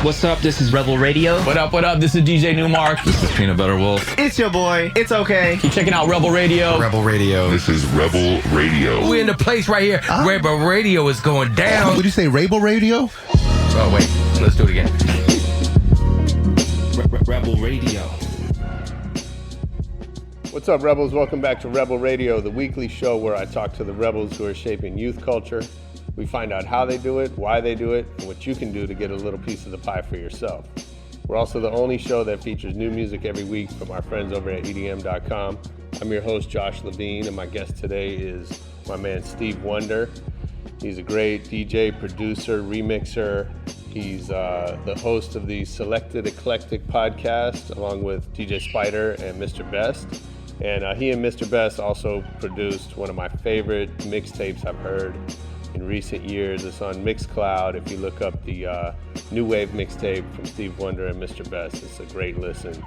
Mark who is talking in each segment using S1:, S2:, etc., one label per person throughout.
S1: What's up? This is Rebel Radio.
S2: What up? What up? This is DJ Newmark.
S3: This is Peanut Butter Wolf.
S1: It's your boy. It's okay.
S2: Keep checking out Rebel Radio.
S3: Rebel Radio.
S4: This is Rebel Radio.
S5: We're in the place right here. Rebel Radio is going down.
S3: Would you say Rebel Radio?
S5: Oh, wait. Let's do it again.
S1: Rebel Radio.
S6: What's up, Rebels? Welcome back to Rebel Radio, the weekly show where I talk to the rebels who are shaping youth culture. We find out how they do it, why they do it, and what you can do to get a little piece of the pie for yourself. We're also the only show that features new music every week from our friends over at EDM.com. I'm your host, Josh Levine, and my guest today is my man, Steve1der. He's a great DJ, producer, remixer. He's the host of the Selected Eclectic podcast, along with DJ Spider and Mr. Best. And he and Mr. Best also produced one of my favorite mixtapes I've heard in recent years. It's on Mixcloud. If you look up the New Wave mixtape from Steve1der and Mr. Best, it's a great listen.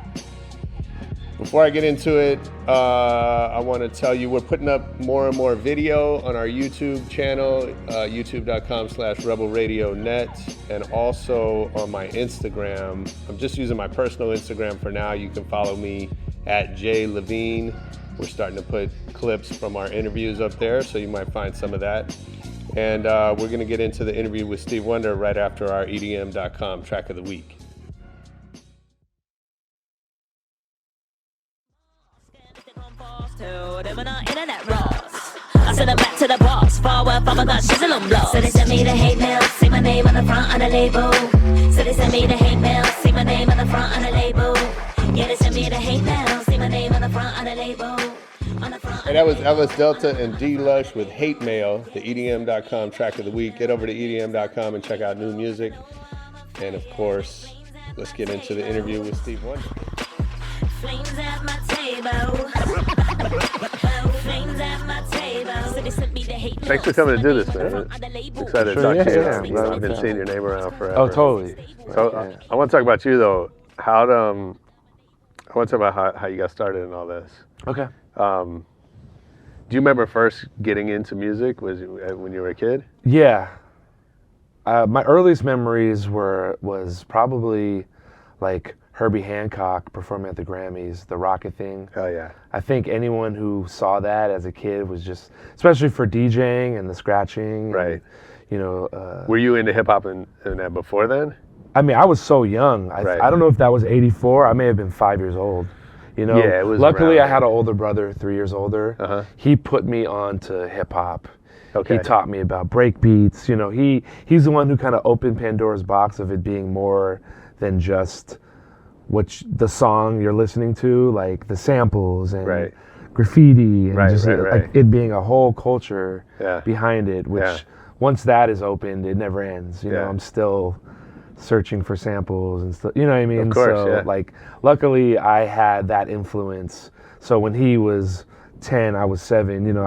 S6: Before I get into it, I want to tell you we're putting up more and more video on our YouTube channel, youtube.com/rebelradionet, and also on my Instagram. I'm just using my personal Instagram for now. You can follow me at JLevine. We're starting to put clips from our interviews up there, so you might find some of that. And we're going to get into the interview with Steve1der right after our EDM.com track of the week.
S7: I send them back to the boss. Forward, Papa got shizzle on blow. So they send me the hate mail, see my name on the front of the label. So they send me the hate mail, see my name on the front of the label. Yeah, they send me the hate mail, see my name on the front of the label.
S6: And that was Ellis Delta and D Lush with Hate Mail, the EDM.com track of the week. Get over to EDM.com and check out new music. And of course, let's get into the interview with Steve1der.
S7: Flames at my table. Flames at my table. So they sent me the hate mail.
S6: Thanks for coming to do this, man. Excited to talk to you. I've been seeing your name around forever.
S8: Oh, totally.
S6: So I want to talk about you, though. I want to talk about how you got started in all this.
S8: Okay.
S6: Do you remember first getting into music? Was it when you were a kid?
S8: Yeah. My earliest memories was probably like Herbie Hancock performing at the Grammys, the Rocket thing.
S6: Oh yeah.
S8: I think anyone who saw that as a kid was just, especially for DJing and the scratching.
S6: Right.
S8: And,
S6: were you into hip hop and that before then?
S8: I mean, I was so young.
S6: Right.
S8: I don't know if that was '84. I may have been 5 years old. You know,
S6: yeah, it was
S8: luckily
S6: around.
S8: I had an older brother, 3 years older.
S6: Uh-huh.
S8: He put me on to hip hop.
S6: Okay.
S8: He taught me about break beats. You know, he's the one who kind of opened Pandora's box of it being more than just the song you're listening to, like the samples and graffiti and like it being a whole culture behind it, which once that is opened, it never ends. You know, I'm still searching for samples and stuff, you know what I mean?
S6: Of course,
S8: so like luckily I had that influence. So when he was 10, I was 7, you know,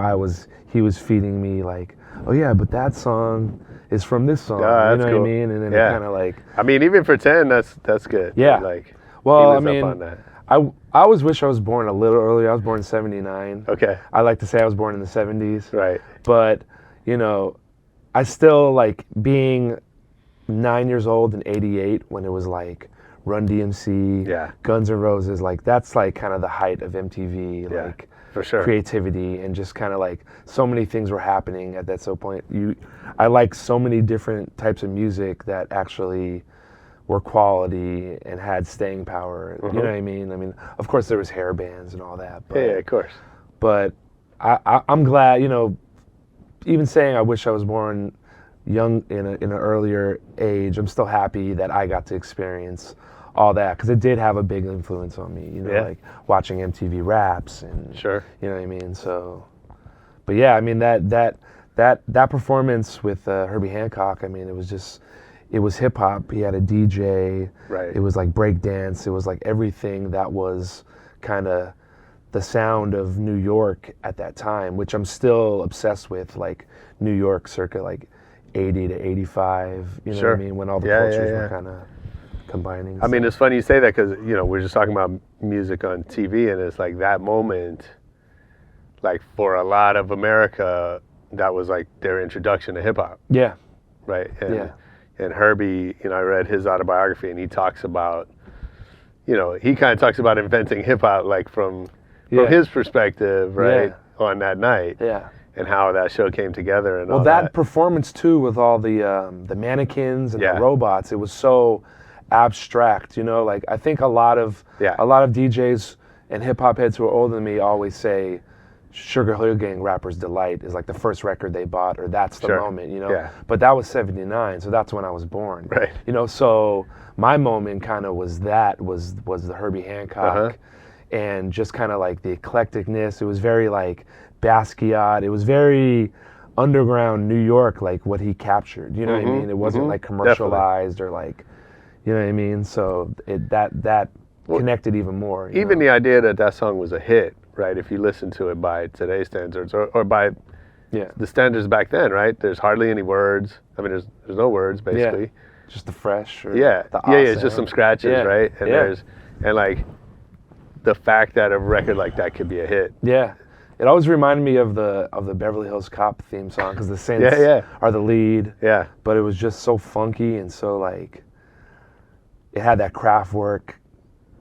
S8: he was feeding me like, oh yeah, but that song is from this song. You know what I mean? And then it kind of like,
S6: I mean, even for 10, that's good.
S8: Yeah.
S6: Like,
S8: well, I
S6: up
S8: mean,
S6: on that.
S8: I always wish I was born a little earlier. I was born in 79.
S6: Okay.
S8: I like to say I was born in the 70s.
S6: Right.
S8: But, you know, I still like being 9 years old in '88 when it was like Run DMC, Guns N' Roses, like that's like kind of the height of MTV, like
S6: for sure.
S8: Creativity and just kind of like so many things were happening at that point. I like so many different types of music that actually were quality and had staying power. You know what I mean? I mean, of course there was hair bands and all that. But,
S6: yeah, of course.
S8: But I'm glad, you know, even saying I wish I was born young in an earlier age, I'm still happy that I got to experience all that because it did have a big influence on me, you know, like watching MTV Raps and you know what I mean. So, but yeah, I mean that performance with Herbie Hancock, I mean, it was hip hop. He had a DJ.
S6: Right.
S8: It was like break dance. It was like everything that was kind of the sound of New York at that time, which I'm still obsessed with, like New York circa like 80 to 85, you know what I mean, when all the cultures were kind of combining.
S6: I mean, it's funny you say that because, you know, we're just talking about music on TV, and it's like that moment, like for a lot of America, that was like their introduction to hip hop.
S8: Yeah.
S6: Right? And, And Herbie, I read his autobiography, and he talks about, he kind of talks about inventing hip hop, like from his perspective, right, on that night, and how that show came together and all that.
S8: Well, that performance too, with all the mannequins and the robots, it was so abstract, like I think a lot of DJs and hip hop heads who are older than me always say Sugar Hill Gang Rapper's Delight is like the first record they bought, or that's the moment, But that was 79, so that's when I was born.
S6: Right.
S8: So my moment kind of was the Herbie Hancock, and just kind of like the eclecticness. It was very like Basquiat. It was very underground New York, like what he captured. You know what I mean? It wasn't like commercialized or like, you know what I mean? So that connected even more.
S6: Even the idea that song was a hit, right? If you listen to it by today's standards or by the standards back then, right? There's hardly any words. I mean, there's no words basically.
S8: Just the fresh. Or
S6: the it's just some scratches, right? And and like the fact that a record like that could be a hit.
S8: Yeah. It always reminded me of the Beverly Hills Cop theme song, because the synths are the lead. Yeah. But it was just so funky and so like, it had that Kraftwerk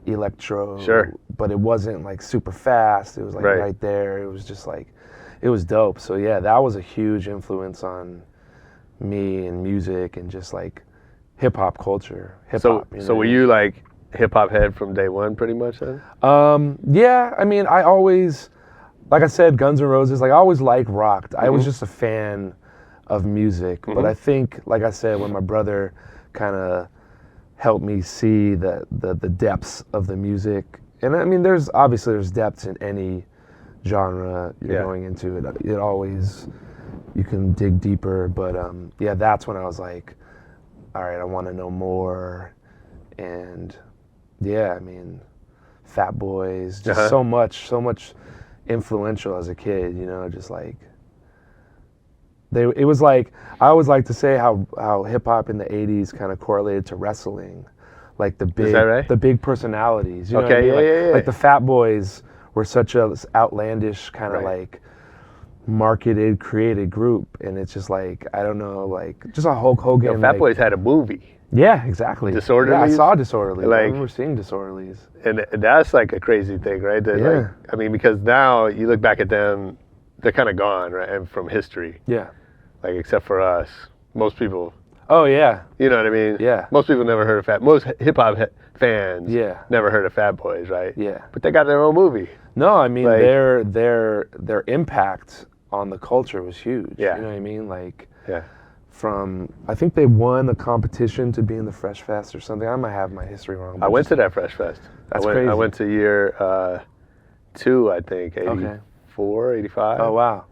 S8: electro. Sure. But it wasn't like super fast. It was like right there. It was just like, it was dope. So yeah, that was a huge influence on me and music and just like hip hop culture.
S6: So were you like hip hop head from day one pretty much then?
S8: Yeah, I mean, I always, like I said, Guns N' Roses, like I always liked rock. I was just a fan of music. But I think, like I said, when my brother kind of helped me see the depths of the music, and I mean, there's depths in any genre you're going into. It always, you can dig deeper. But that's when I was like, all right, I want to know more. And I mean, Fat Boys, just so much influential as a kid, just like it was like, I always like to say how hip hop in the 80s kind of correlated to wrestling, like the big, the big personalities, you know what I mean? Like the Fat Boys were such a outlandish kind of like marketed, created group, and it's just like, I don't know, like just a Hulk Hogan.
S6: Fat Boys had a movie.
S8: Yeah, exactly.
S6: Disorderlies?
S8: Yeah, I saw Disorderlies.
S6: Like,
S8: I remember seeing Disorderlies.
S6: And that's like a crazy thing, right? Like, I mean, because now you look back at them, they're kind of gone, right? And from history. Yeah. Like, except for us. Most people.
S8: Oh, yeah.
S6: You know what I mean? Yeah. Most people never heard of most hip-hop fans never heard of Fat Boys, right? Yeah. But they got their own movie.
S8: No, I mean, like, their impact on the culture was huge.
S6: Yeah.
S8: You know what I mean? Like, from, I think they won a competition to be in the Fresh Fest or something. I might have my history wrong.
S6: I went to that Fresh Fest.
S8: Crazy.
S6: I went to year 2, I think, 84, 85.
S8: Oh, wow.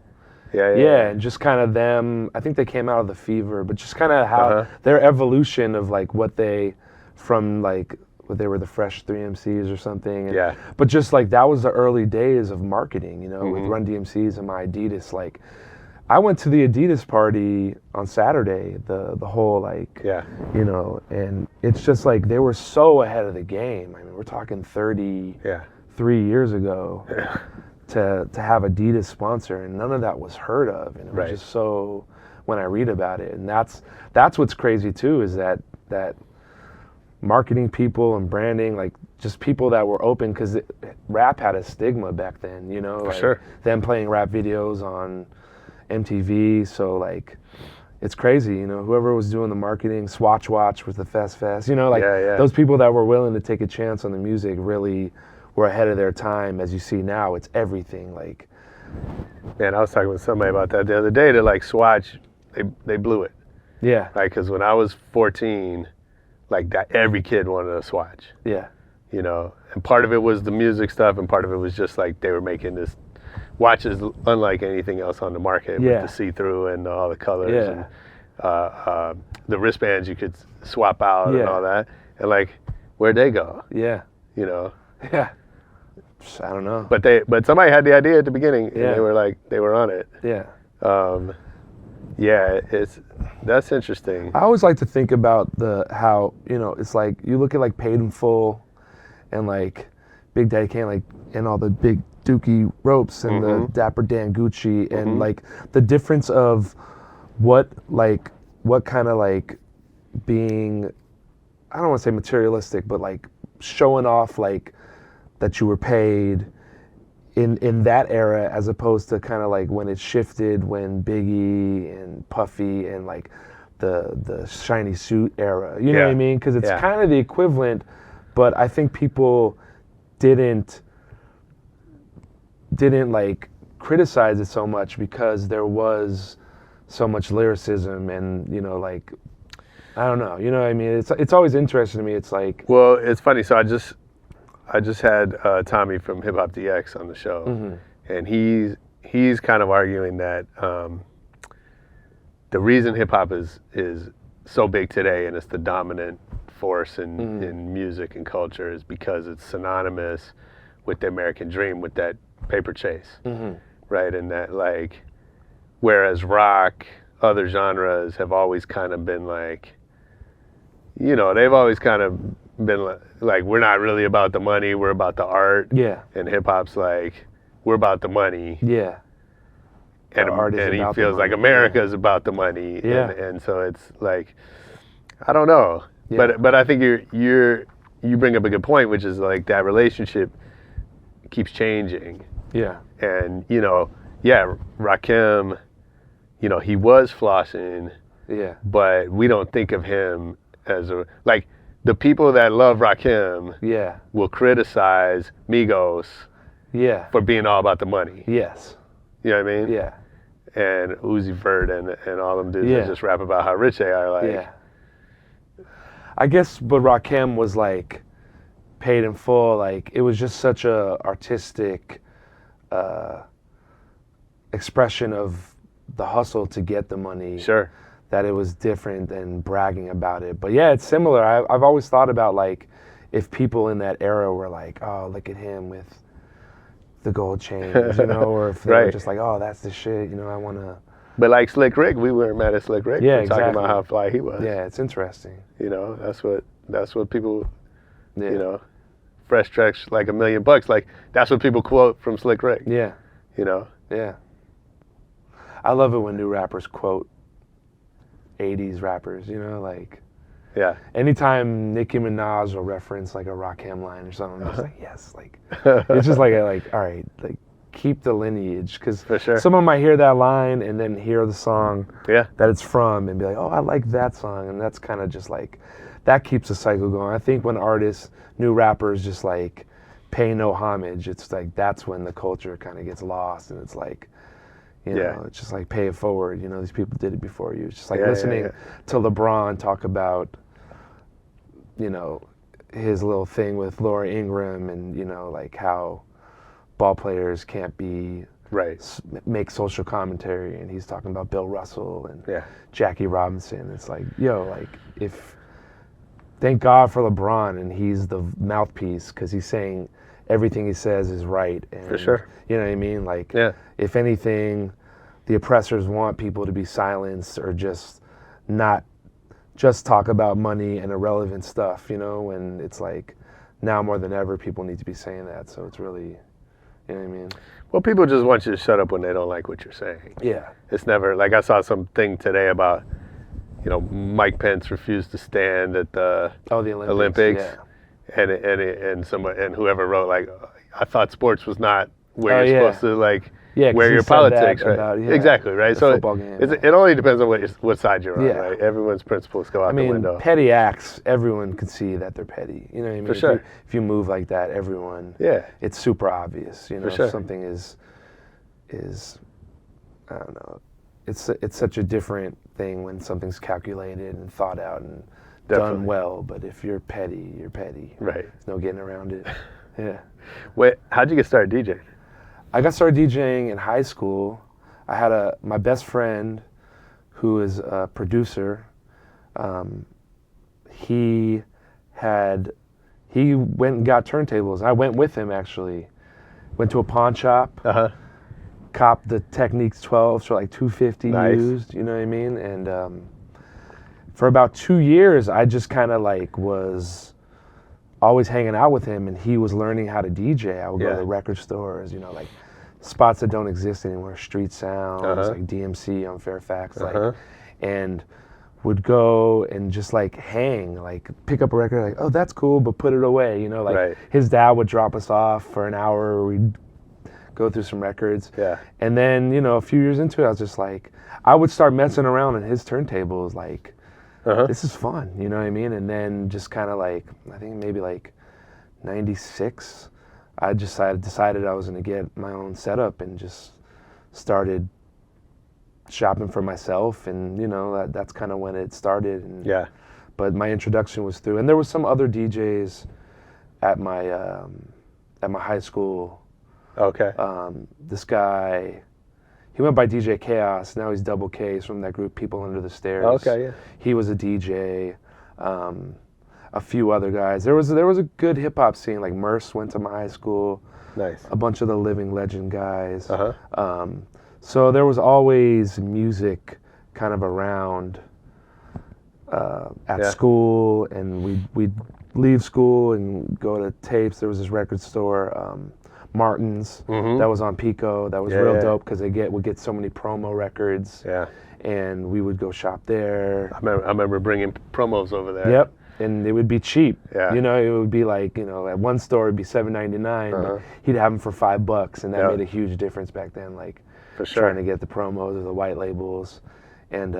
S8: Yeah, and just kind of them, I think they came out of the Fever, but just kind of how their evolution of like what they, from like, what they were the Fresh 3 MCs or something. And, but just like, that was the early days of marketing, with Run DMCs and my Adidas. Like, I went to the Adidas party on Saturday, the whole like, and it's just like, they were so ahead of the game. I mean, we're talking 33 years ago to have Adidas sponsor, and none of that was heard of. And it was just so, when I read about it, and that's what's crazy too, is that marketing people and branding, like just people that were open, because rap had a stigma back then, like them playing rap videos on MTV, so like it's crazy, whoever was doing the marketing, Swatch Watch with the Fest, those people that were willing to take a chance on the music really were ahead of their time. As you see now, it's everything. Like,
S6: man, I was talking with somebody about that the other day. That like Swatch, they blew it. Yeah. Right, because when I was 14, like that, every kid wanted a Swatch. Yeah. And part of it was the music stuff, and part of it was just like they were making this watches unlike anything else on the market, with the see-through and all the colors and the wristbands you could swap out and all that. And like, where'd they go? Yeah. Yeah.
S8: I don't know.
S6: But somebody had the idea at the beginning, and they were on it. Yeah. That's interesting.
S8: I always like to think about how it's like, you look at like Paid in Full and like Big Daddy Kane, like, and all the big Dookie ropes and the Dapper Dan Gucci, and like the difference of what kind of like being, I don't want to say materialistic, but like showing off like that you were paid in that era, as opposed to kind of like when it shifted, when Biggie and Puffy and like the shiny suit era, you know what I mean? Because it's kind of the equivalent, but I think people didn't like criticize it so much because there was so much lyricism and, you know, like, I don't know, you know what I mean? It's always interesting to me. It's like,
S6: well, it's funny. So I just had Tommy from Hip Hop DX on the show, and he's kind of arguing that the reason hip hop is so big today and it's the dominant force in music and culture is because it's synonymous with the American dream, with that paper chase, right? And that, like, whereas rock, other genres have always kind of been like, you know, they've always kind of been like, we're not really about the money, we're about the art.
S8: Yeah.
S6: And hip hop's like, we're about the money.
S8: Yeah.
S6: And he feels like America is about the money. Yeah. And so it's like, I don't know. Yeah. But I think you bring up a good point, which is like that relationship keeps changing.
S8: Yeah.
S6: And, you know, Rakim, you know, he was flossing.
S8: Yeah.
S6: But we don't think of him as like, the people that love Rakim will criticize Migos for being all about the money.
S8: Yes.
S6: You know what I mean?
S8: Yeah.
S6: And Uzi Vert and all them dudes that just rap about how rich they are. Like,
S8: I guess, but Rakim was like paid in full. Like, it was just such a artistic expression of the hustle to get the money.
S6: Sure.
S8: That it was different than bragging about it. But yeah, it's similar. I've always thought about like if people in that era were like, oh, look at him with the gold chains, you know, or if they were just like, oh, that's the shit, you know, I want to.
S6: But like Slick Rick, we weren't mad at Slick Rick.
S8: Yeah,
S6: we're
S8: exactly.
S6: talking about how fly he was.
S8: Yeah, it's interesting.
S6: You know, that's what people, you know, fresh tracks like $1 million. Like, that's what people quote from Slick Rick.
S8: Yeah.
S6: You know?
S8: Yeah. I love it when new rappers quote 80s rappers, you know, like.
S6: Yeah.
S8: Anytime Nicki Minaj will reference like a Rakim line or something, I'm just like, yes, like, it's just like, all right, like, keep the lineage, because someone might hear that line and then hear the song that it's from and be like, oh, I like that song, and that's kind of just like, that keeps the cycle going. I think when artists, new rappers just like pay no homage, it's like, that's when the culture kind of gets lost, and it's like, you know, it's just like pay it forward. You know, these people did it before you. It's just like listening to LeBron talk about, you know, his little thing with Laura Ingraham and, you know, like how ball players can't be make social commentary, and he's talking about Bill Russell and Jackie Robinson. It's like, yo, like, if thank God for LeBron, and he's the mouthpiece because he's saying everything he says is right. And,
S6: for sure.
S8: You know what I mean? Like, if anything, the oppressors want people to be silenced or just not just talk about money and irrelevant stuff, you know, and it's like now more than ever people need to be saying that. So it's really, you know what I mean?
S6: Well, people just want you to shut up when they don't like what you're saying.
S8: Yeah.
S6: It's never, like, I saw something today about, you know, Mike Pence refused to stand at the Olympics. And whoever wrote, like, I thought sports was not where you're supposed to, like, where your politics, right? About, exactly, right? So it only depends on what side you're on, right? Everyone's principles go out the window.
S8: Petty acts, everyone can see that they're petty. You know what I mean?
S6: For sure.
S8: If you move like that, everyone, it's super obvious. You know, if something is, I don't know, it's such a different thing when something's calculated and thought out and done well. But if you're petty, you're petty.
S6: Right.
S8: There's no getting around it. Yeah.
S6: Wait, how'd you get started DJing?
S8: I got started DJing in high school. I had my best friend who is a producer. He went and got turntables. I went with him, actually. Went to a pawn shop. Copped the Technics 12s for like $250 used. You know what I mean? And for about 2 years, I just kind of like was always hanging out with him, and he was learning how to DJ. I would go to the record stores, you know, like spots that don't exist anymore, Street Sounds, like DMC on Fairfax, like, and would go and just like hang, like pick up a record, like, oh, that's cool, but put it away, you know, like
S6: Right.
S8: his dad would drop us off for an hour, we'd go through some records.
S6: Yeah.
S8: And then, you know, a few years into it, I was just like, I would start messing around on his turntables, like, this is fun, you know what I mean? And then just kind of like, I think maybe like 96, I decided I was going to get my own setup and just started shopping for myself, and you know that's kind of when it started. And,
S6: Yeah.
S8: But my introduction was through, and there was some other DJs at my high school.
S6: Okay.
S8: This guy, he went by DJ Chaos. Now he's Double K. He's from that group People Under the Stairs.
S6: Okay, yeah.
S8: He was a DJ. A few other guys. There was a good hip hop scene. Like Merce went to my high school.
S6: Nice.
S8: A bunch of the Living Legend guys.
S6: Uh-huh.
S8: So there was always music kind of around at school, and we'd leave school and go to tapes. There was this record store, Martin's, that was on Pico. That was real dope because would get so many promo records.
S6: Yeah.
S8: And we would go shop there.
S6: I remember bringing promos over there.
S8: Yep. And it would be cheap.
S6: Yeah.
S8: You know, it would be like, you know, at one store it'd be $7.99, but he'd have them for $5, and that made a huge difference back then. Like,
S6: for sure.
S8: trying to get the promos or the white labels. And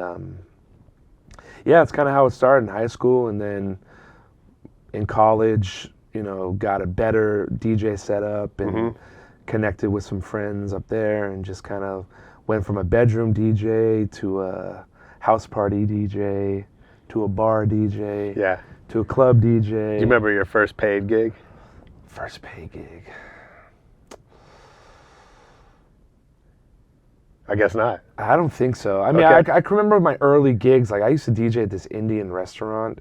S8: yeah, it's kind of how it started in high school, and then in college, you know, got a better DJ setup and connected with some friends up there, and just kind of went from a bedroom DJ to a house party DJ to a bar DJ,
S6: Yeah.
S8: to a club DJ.
S6: Do you remember your first paid gig?
S8: First paid gig?
S6: I guess not.
S8: I don't think so. I mean,
S6: Okay.
S8: I can remember my early gigs. Like, I used to DJ at this Indian restaurant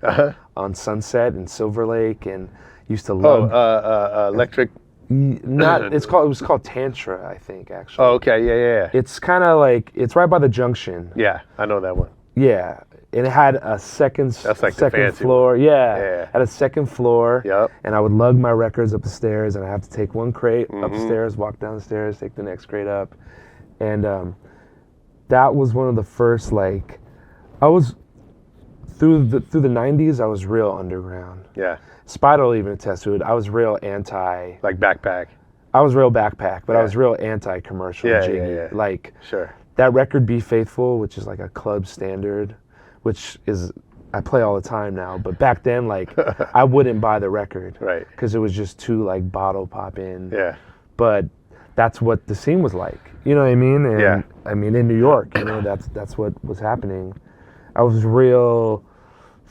S8: on Sunset in Silver Lake, and used to love.
S6: Electric.
S8: It was called Tantra, I think, actually.
S6: Oh, okay. Yeah.
S8: It's kind of like, it's right by the junction.
S6: Yeah, I know that one.
S8: Yeah. And it had a second
S6: That's like the
S8: second
S6: fancy
S8: floor. Yeah.
S6: Yeah.
S8: Had a second floor.
S6: Yep.
S8: And I would lug my records up the stairs, and I have to take one crate upstairs, walk down the stairs, take the next crate up. And that was one of the first, like, I was through the 90s, I was real underground.
S6: Yeah.
S8: Spider will even attest to it. I was real anti.
S6: Like Backpack.
S8: I was real Backpack, but I
S6: Yeah.
S8: was real anti-commercial
S6: Yeah,
S8: jiggy.
S6: yeah.
S8: Like,
S6: Sure.
S8: that record Be Faithful, which is like a club standard, which is, I play all the time now, but back then, like, I wouldn't buy the record.
S6: Right.
S8: Because it was just too, like, bottle popping.
S6: Yeah.
S8: But that's what the scene was like. You know what I mean? And,
S6: Yeah.
S8: I mean, in New York, you know, that's what was happening. I was real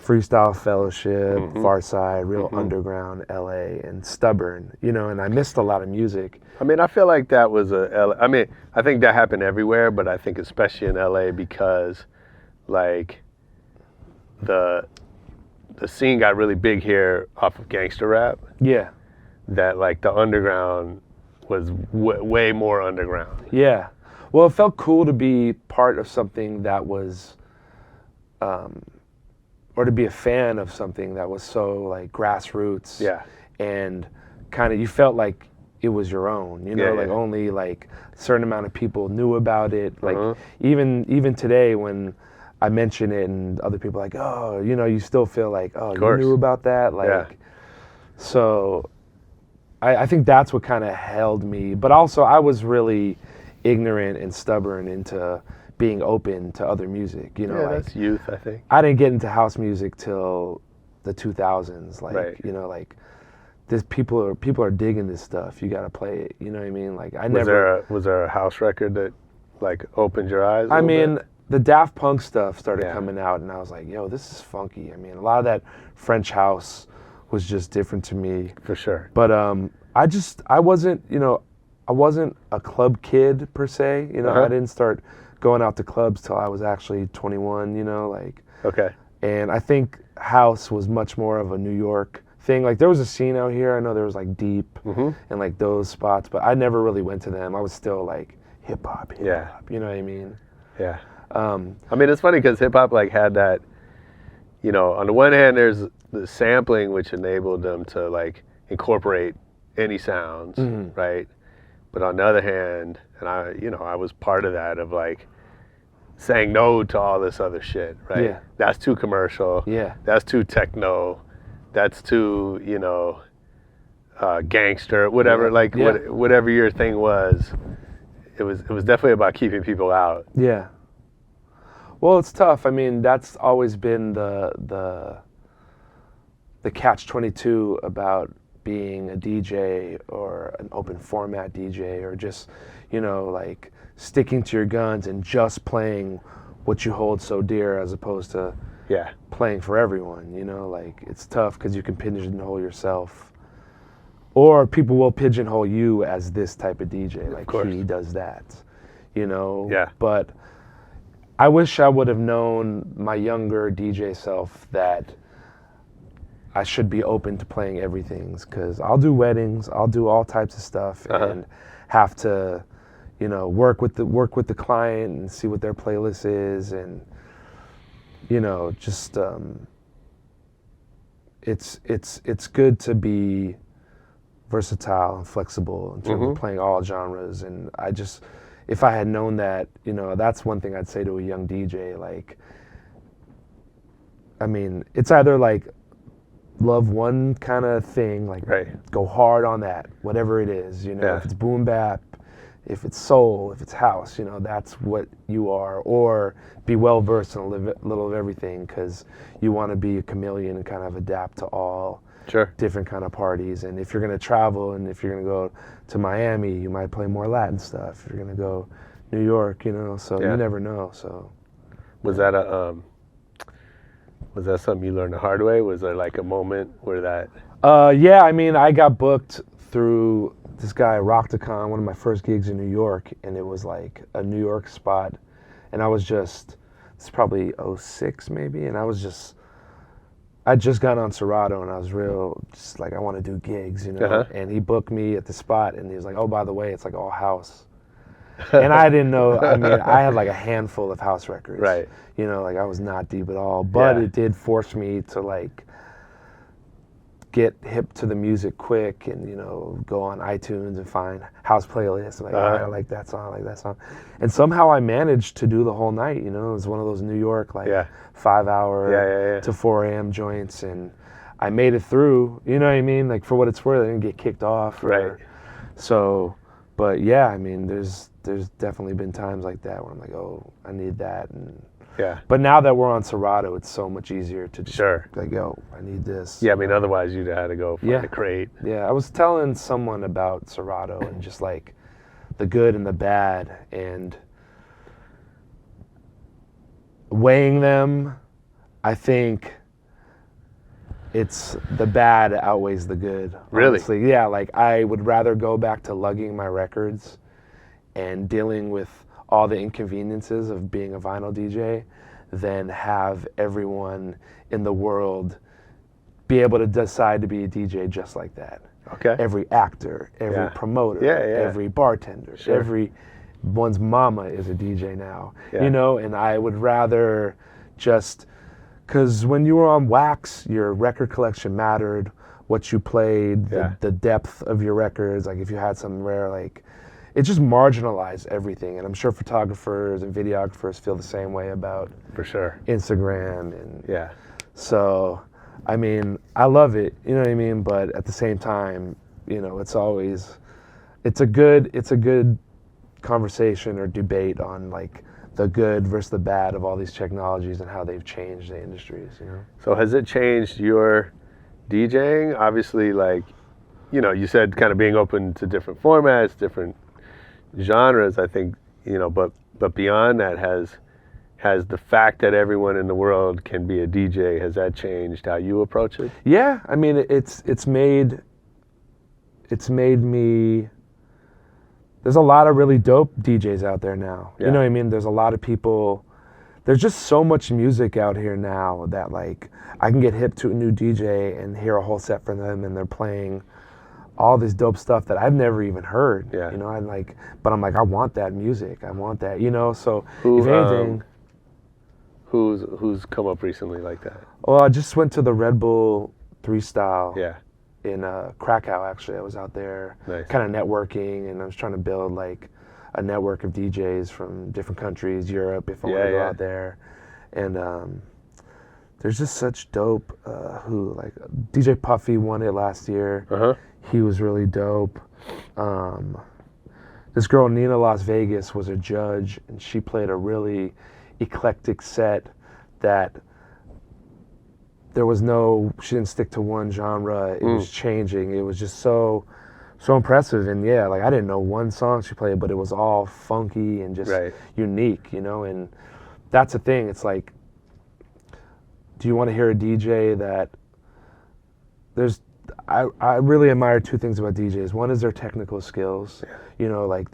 S8: Freestyle Fellowship, Farside, real underground LA, and stubborn, you know, and I missed a lot of music.
S6: I mean, I feel like that was I mean, I think that happened everywhere, but I think especially in LA because, like, the scene got really big here off of gangster rap.
S8: Yeah.
S6: That, like, the underground was way more underground.
S8: Yeah. Well, it felt cool to be part of something that was, or to be a fan of something that was so, like, grassroots.
S6: Yeah.
S8: And kind of, you felt like it was your own, you know,
S6: Yeah,
S8: like
S6: yeah.
S8: only like a certain amount of people knew about it. Like even today when I mention it and other people are like, oh, you know, you still feel like, oh, you
S6: course.
S8: knew about that? Like,
S6: Yeah.
S8: So I think that's what kind of held me. But also I was really ignorant and stubborn into being open to other music, you know,
S6: Yeah,
S8: like
S6: that's youth, I think.
S8: I didn't get into house music till the 2000s. Like,
S6: Right.
S8: you know, like this people are digging this stuff. You got to play it. You know what I mean? Like I never.
S6: Was there a house record that, like, opened your eyes?
S8: I mean, the Daft Punk stuff started
S6: Yeah.
S8: coming out, and I was like, yo, this is funky. I mean, a lot of that French house was just different to me.
S6: for sure.
S8: But I wasn't, you know, I wasn't a club kid per se. You know, I didn't start going out to clubs till I was actually 21. You know, like.
S6: Okay.
S8: And I think house was much more of a New York thing. Like, there was a scene out here. I know there was, like, Deep and, like, those spots, but I never really went to them. I was still, like, hip-hop.
S6: Yeah.
S8: You know what I mean?
S6: Yeah. I mean, it's funny because hip hop, like, had that, you know, on the one hand, there's the sampling, which enabled them to, like, incorporate any sounds, right? But on the other hand, and I was part of that, of, like, saying no to all this other shit, right?
S8: Yeah.
S6: That's too commercial.
S8: Yeah.
S6: That's too techno. That's too, gangster, whatever. Whatever your thing was, it was definitely about keeping people out.
S8: Yeah. Well, it's tough. I mean, that's always been the catch-22 about being a DJ or an open format DJ, or just, like sticking to your guns and just playing what you hold so dear, as opposed to playing for everyone. Like, it's tough because you can pigeonhole yourself, or people will pigeonhole you as this type of DJ, like he does that, But I wish I would have known my younger DJ self that I should be open to playing everything, because I'll do weddings, I'll do all types of stuff, and have to, work with the client and see what their playlist is, and just it's good to be versatile and flexible in terms of playing all genres. And if I had known that, that's one thing I'd say to a young DJ. Like, I mean, it's either like love one kind of thing, like go hard on that, whatever it is, if it's boom bap, if it's soul, if it's house, that's what you are, or be well versed in a little of everything, because you want to be a chameleon and kind of adapt to all different kind of parties. And if you're going to travel, and if you're going to go to Miami, you might play more Latin stuff. If you're going to go New York, so you never know. So
S6: was that something you learned the hard way? Was there like a moment where that?
S8: Yeah, I mean, I got booked through this guy, Rocktacon, one of my first gigs in New York, and it was like a New York spot, and I was it's probably 06 maybe, and I just got on Serato, and I was just like, I want to do gigs, and he booked me at the spot, and he was like, oh, by the way, it's like all house. And I didn't know, I mean, I had like a handful of house records.
S6: Right.
S8: Like I was not deep at all, but it did force me to like get hip to the music quick, and go on iTunes and find house playlists. Like, I like that song, I like that song. And somehow I managed to do the whole night, it was one of those New York, like 5 hour to 4 a.m. joints, and I made it through, you know what I mean? Like, for what it's worth, I didn't get kicked off. So, but yeah, I mean, there's definitely been times like that where I'm like, oh, I need that. And but now that we're on Serato, it's so much easier to just like, yo, I need this.
S6: Yeah, I mean, otherwise you'd have had to go find a crate.
S8: Yeah, I was telling someone about Serato and just like the good and the bad, and weighing them, I think it's the bad outweighs the good.
S6: Really?
S8: Honestly. Yeah, like I would rather go back to lugging my records and dealing with all the inconveniences of being a vinyl DJ than have everyone in the world be able to decide to be a DJ just like that.
S6: Okay.
S8: Every actor, every promoter, every bartender, everyone's mama is a DJ now, and I would rather just, because when you were on wax, your record collection mattered, what you played, the depth of your records, like if you had something rare, like it just marginalized everything. And I'm sure photographers and videographers feel the same way about Instagram. And so, I mean, I love it, you know what I mean? But at the same time, it's a good conversation or debate on like the good versus the bad of all these technologies and how they've changed the industries,
S6: So has it changed your DJing? Obviously, like, you said kind of being open to different formats, different genres, I think, but beyond that, has the fact that everyone in the world can be a DJ, has that changed how you approach it?
S8: Yeah, I mean, it's made me, there's a lot of really dope DJs out there now. You know what I mean? There's a lot of people, there's just so much music out here now that like I can get hip to a new DJ and hear a whole set from them, and they're playing all this dope stuff that I've never even heard. I'm like, but I'm like, I want that music. I want that, so if anything.
S6: Who's come up recently like that?
S8: Well, I just went to the Red Bull 3 Style in Krakow, actually. I was out there kind of networking, and I was trying to build like a network of DJs from different countries, Europe, if I want to go out there. And there's just such dope like DJ Puffy won it last year. He was really dope. This girl Nina Las Vegas was a judge, and she played a really eclectic set that she didn't stick to one genre. It was changing. It was just so impressive. And yeah, like I didn't know one song she played, but it was all funky and just unique, you know. And that's the thing. It's like, do you want to hear a DJ that I really admire two things about DJs. One is their technical skills. You know, like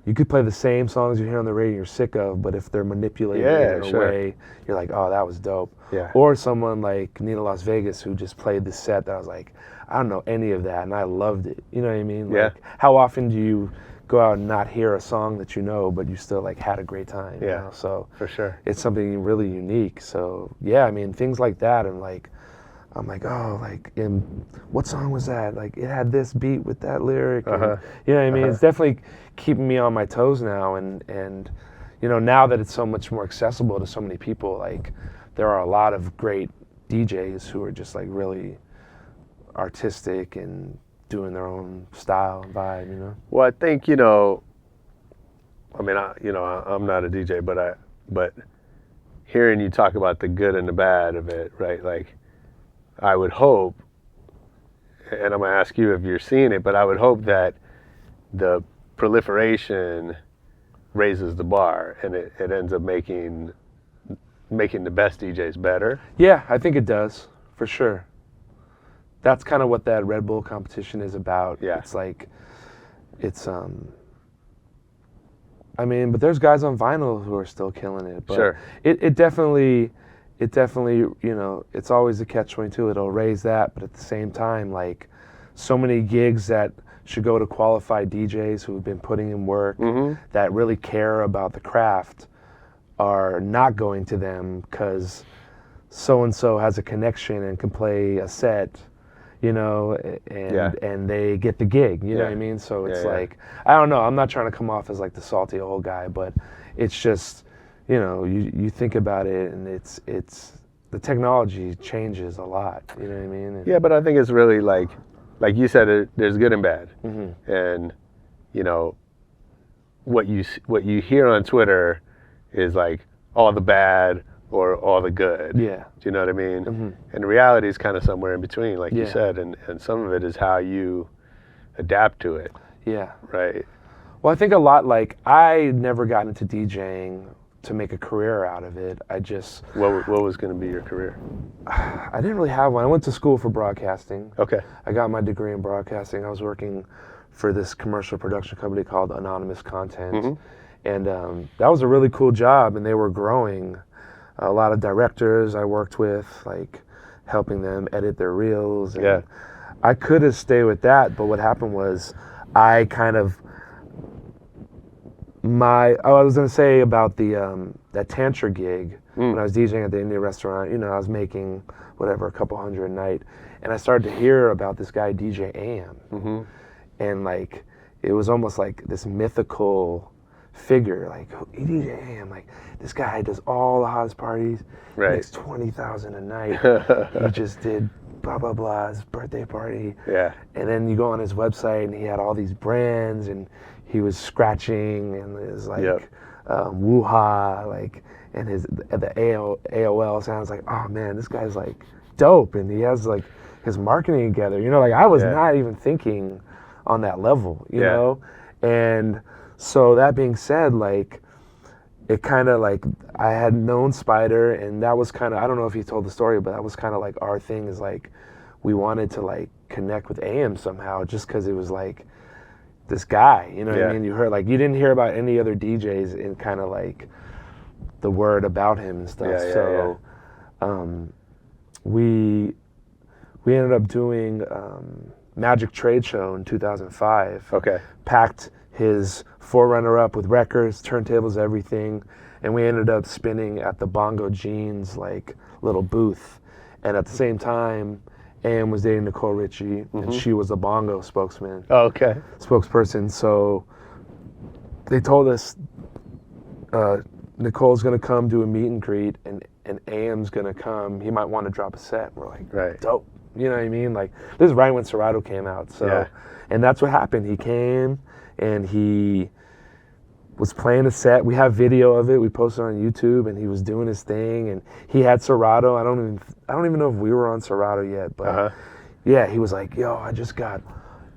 S8: you could play the same songs you hear on the radio you're sick of, but if they're manipulated in a way, you're like, oh, that was dope. Or someone like Nina Las Vegas who just played this set that I was like, I don't know any of that, and I loved it. You know what I mean? Like, how often do you go out and not hear a song that you know, but you still like had a great time? You know? So
S6: for sure,
S8: it's something really unique. So yeah, I mean, things like that, and like, I'm like, oh, like, what song was that? Like, it had this beat with that lyric. And, you know what I mean? It's definitely keeping me on my toes now. And you know, now that it's so much more accessible to so many people, like, there are a lot of great DJs who are just like really artistic and doing their own style and vibe, you know?
S6: Well, I think, you know, I mean, I'm not a DJ, but hearing you talk about the good and the bad of it, right? Like, I would hope, and I'm gonna ask you if you're seeing it, but I would hope that the proliferation raises the bar and it ends up making the best DJs better.
S8: Yeah, I think it does, for sure. That's kind of what that Red Bull competition is about. It's like, I mean, but there's guys on vinyl who are still killing it. But it definitely, you know, it's always a catch-22. It'll raise that, but at the same time, like, so many gigs that should go to qualified DJs who have been putting in work, that really care about the craft, are not going to them because so-and-so has a connection and can play a set, you know, and they get the gig, you know what I mean? So it's like, I don't know, I'm not trying to come off as like the salty old guy, but it's just, you know, you think about it, and it's the technology changes a lot, you know what I mean? And,
S6: yeah, but I think it's really like you said, there's good and bad, and you know, what you hear on Twitter is like all the bad or all the good. Do you know what I mean? And the reality is kind of somewhere in between, like you said, and some of it is how you adapt to it. Right.
S8: Well, I think a lot, like, I never got into DJing to make a career out of it. I just...
S6: What was going to be your career?
S8: I didn't really have one. I went to school for broadcasting.
S6: Okay.
S8: I got my degree in broadcasting. I was working for this commercial production company called Anonymous Content. And that was a really cool job, and they were growing. A lot of directors I worked with, like, helping them edit their reels. And I could have stayed with that, but what happened was I kind of... I was going to say about the that Tantra gig, when I was DJing at the Indian restaurant, you know, I was making whatever, a couple hundred a night, and I started to hear about this guy DJ AM, and like, it was almost like this mythical figure, like, DJ AM, like, this guy does all the hottest parties, makes 20,000 a night, he just did blah blah blah, his birthday party, and then you go on his website and he had all these brands, and he was scratching, and it was like woo-ha, like, and the AOL sounds like, oh man, this guy's like dope, and he has like his marketing together, you know, like, I was not even thinking on that level, you know, and so that being said, like, it kind of like, I had known Spider, and that was kind of, I don't know if he told the story, but that was kind of like our thing, is like, we wanted to like connect with AM somehow, just because it was like this guy, you know what I mean? You heard, like, you didn't hear about any other DJs in kind of like the word about him and stuff. So we ended up doing Magic Trade Show in 2005. Packed his Forerunner up with records, turntables, everything, and we ended up spinning at the Bongo Jeans like little booth. And at the same time, AM was dating Nicole Richie, and she was a bongo spokesperson. So they told us Nicole's gonna come do a meet and greet, and AM's gonna come. He might want to drop a set. We're like,
S6: Right.
S8: dope. You know what I mean? Like, this is right when Serato came out. So,
S6: Yeah.
S8: and that's what happened. He came and he was playing a set. We have video of it. We posted on YouTube, and he was doing his thing. And he had Serato. I don't even know if we were on Serato yet, but yeah, he was like, "Yo, I just got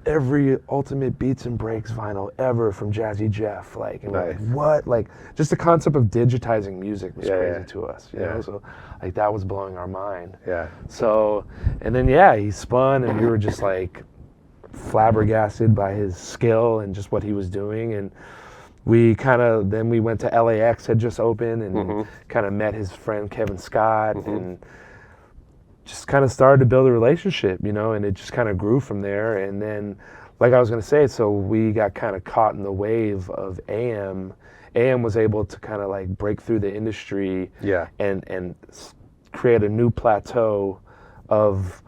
S8: every Ultimate Beats and Breaks vinyl ever from Jazzy Jeff." Like, and we're like, what? Like, just the concept of digitizing music was crazy to us. You know? So, like, that was blowing our mind.
S6: Yeah.
S8: So, and then he spun, and we were just like flabbergasted by his skill and just what he was doing. And we then we went to LAX, had just opened, and kind of met his friend Kevin Scott, and just kind of started to build a relationship, you know, and it just kind of grew from there. And then, like I was going to say, so we got kind of caught in the wave of AM. AM was able to kind of like break through the industry and create a new plateau of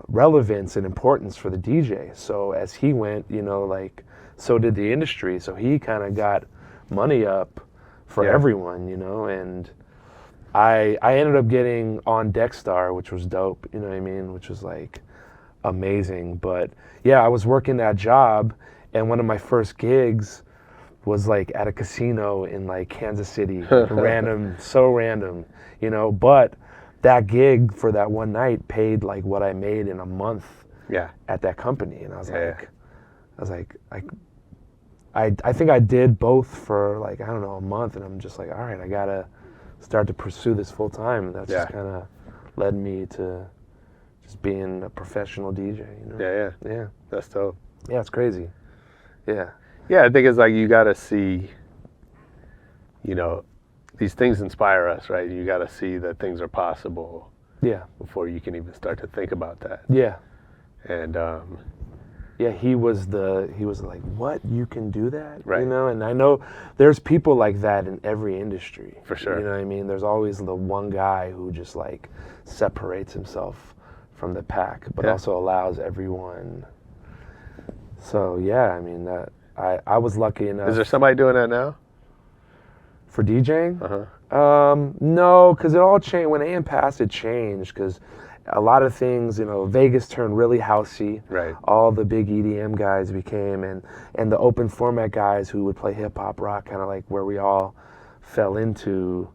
S8: relevance and importance for the DJ. So as he went, you know, like, so did the industry. So he kind of got money up for everyone, you know, and I ended up getting on Dexstar, which was dope, you know what I mean, which was like amazing. But yeah, I was working that job, and one of my first gigs was like at a casino in like Kansas City, random, you know, but that gig for that one night paid like what I made in a month at that company. And I was like, I think I did both for like, I don't know, a month, and I'm just like, all right, I gotta start to pursue this full time. And that's just kind of led me to just being a professional DJ, you know? Yeah.
S6: That's dope.
S8: Yeah, it's crazy. Yeah.
S6: Yeah, I think it's like you gotta see, you know, these things inspire us, right? You gotta see that things are possible before you can even start to think about that.
S8: Yeah.
S6: And
S8: yeah, he was like, what, you can do that?
S6: Right.
S8: You know, and I know there's people like that in every industry.
S6: For sure.
S8: You know what I mean? There's always the one guy who just like separates himself from the pack, but also allows everyone. So yeah, I mean, that I was lucky enough.
S6: Is there somebody doing that now?
S8: For DJing? No, because it all changed. When AM passed, it changed, because a lot of things, you know, Vegas turned really housey.
S6: Right.
S8: All the big EDM guys became, and the open format guys who would play hip hop, rock, kind of like where we all fell into,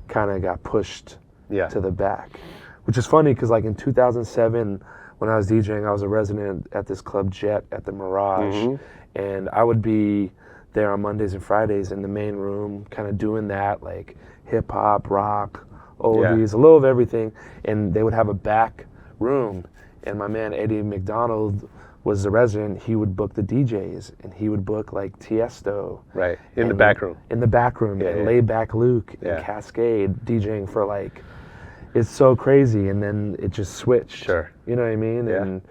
S8: kind of got pushed to the back. Which is funny, because like in 2007, when I was DJing, I was a resident at this club Jet at the Mirage, and I would be there on Mondays and Fridays in the main room, kind of doing that, like hip hop, rock, oldies, a little of everything. And they would have a back room, and my man Eddie McDonald was the resident. He would book the DJs, and he would book like Tiesto.
S6: Right, in the back room.
S8: In the back room, and Laid Back Luke and Cascade DJing for like, it's so crazy. And then it just switched.
S6: Sure.
S8: You know what I mean? Yeah. And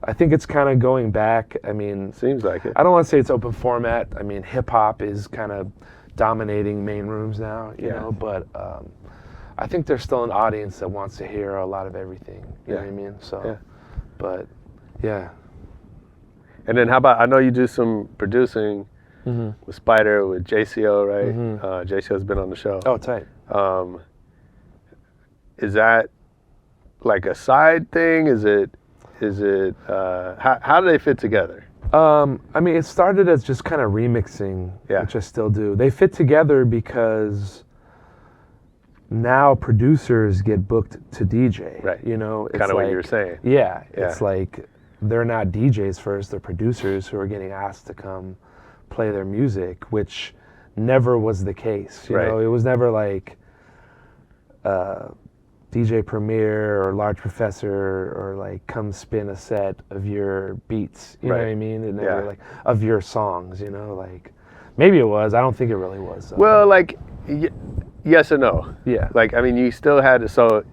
S8: I think it's kind of going back. I mean,
S6: seems like it.
S8: I don't want to say it's open format. I mean, hip hop is kind of dominating main rooms now, you know, but I think there's still an audience that wants to hear a lot of everything. You know what I mean? So, but yeah.
S6: And then how about, I know you do some producing with Spider, with JCO, right? JCO's been on the show.
S8: Oh, tight.
S6: Is that like a side thing? Is it how do they fit together?
S8: I mean, it started as just kind of remixing, which I still do. They fit together because now producers get booked to DJ.
S6: Right.
S8: You know, it's
S6: kind of
S8: like,
S6: what you were saying.
S8: Yeah, it's like they're not DJs first, they're producers who are getting asked to come play their music, which never was the case. You know, it was never like DJ Premier or Large Professor or like come spin a set of your beats. You know what I mean? It never like of your songs, you know, like maybe it was. I don't think it really was. So.
S6: Well, like yes and no.
S8: Yeah.
S6: Like, I mean, you still had to, so,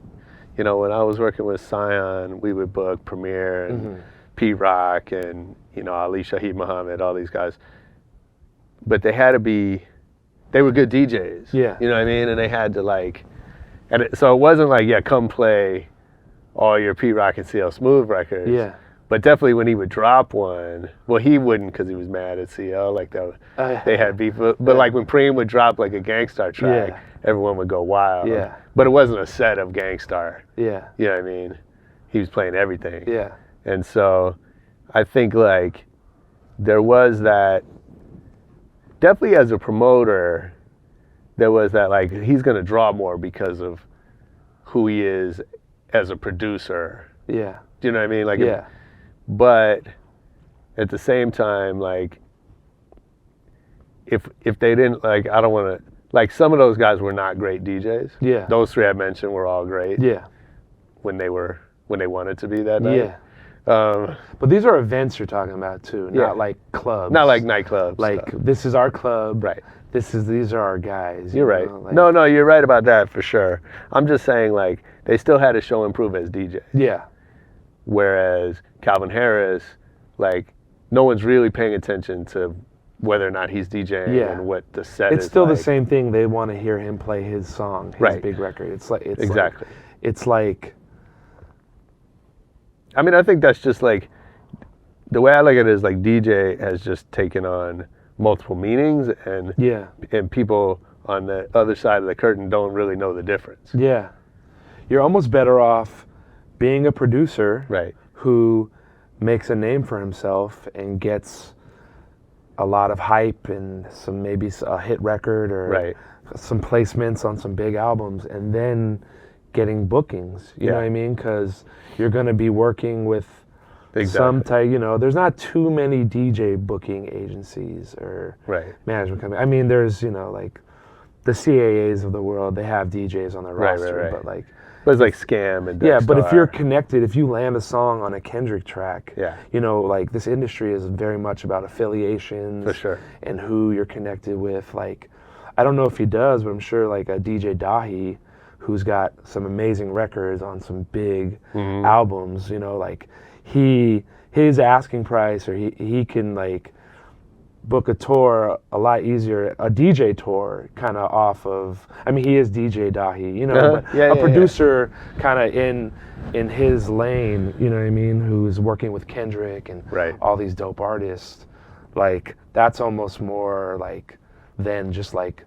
S6: you know, when I was working with Scion, we would book Premier and P-Rock and, you know, Ali Shaheed Muhammad, all these guys. But they had to be, they were good DJs.
S8: Yeah.
S6: You know what I mean? And they had to like, so it wasn't like, come play all your P-Rock and CL Smooth records.
S8: Yeah.
S6: But definitely when he would drop one, well, he wouldn't because he was mad at CL. Like they had beef. But like when Preem would drop like a Gangstar track, everyone would go wild.
S8: Yeah.
S6: But it wasn't a set of Gangstar.
S8: Yeah.
S6: You know what I mean? He was playing everything.
S8: Yeah.
S6: And so I think like there was that, definitely as a promoter, there was that like he's going to draw more because of who he is as a producer.
S8: Yeah.
S6: Do you know what I mean? Like,
S8: yeah.
S6: But at the same time, like, if they didn't, like, I don't want to, like, some of those guys were not great DJs.
S8: Yeah.
S6: Those three I mentioned were all great.
S8: Yeah.
S6: When they wanted to be that night.
S8: Yeah. But these are events you're talking about too, not like clubs.
S6: Not like nightclubs.
S8: Like
S6: stuff.
S8: This is our club.
S6: Right.
S8: These are our guys.
S6: You're right.
S8: know, like,
S6: No, you're right about that for sure. I'm just saying, like, they still had to show and prove as DJs.
S8: Yeah.
S6: Whereas Calvin Harris, like, no one's really paying attention to whether or not he's DJing and what the set is.
S8: It's still
S6: like.
S8: the same thing. They want to hear him play his song, his big record. It's
S6: exactly.
S8: It's like.
S6: I mean, I think that's just like, the way I look at it is like DJ has just taken on multiple meanings, and people on the other side of the curtain don't really know the difference.
S8: Yeah. You're almost better off being a producer who makes a name for himself and gets a lot of hype and maybe a hit record or some placements on some big albums, and then getting bookings, you know what I mean? Because you're going to be working with some type, there's not too many DJ booking agencies or management companies. I mean, there's, like the CAAs of the world, they have DJs on their roster, but like...
S6: But it's like Scam and
S8: Yeah, but if you're connected, if you land a song on a Kendrick track,
S6: Yeah.
S8: Like this industry is very much about affiliations.
S6: For sure.
S8: And who you're connected with. Like, I don't know if he does, but I'm sure like a DJ Dahi, who's got some amazing records on some big albums, like his asking price, or he can like book a tour a lot easier, a DJ tour kind of off of, I mean, he is DJ Dahi, but a producer kind of in his lane, you know what I mean, who's working with Kendrick and all these dope artists, like that's almost more like than just like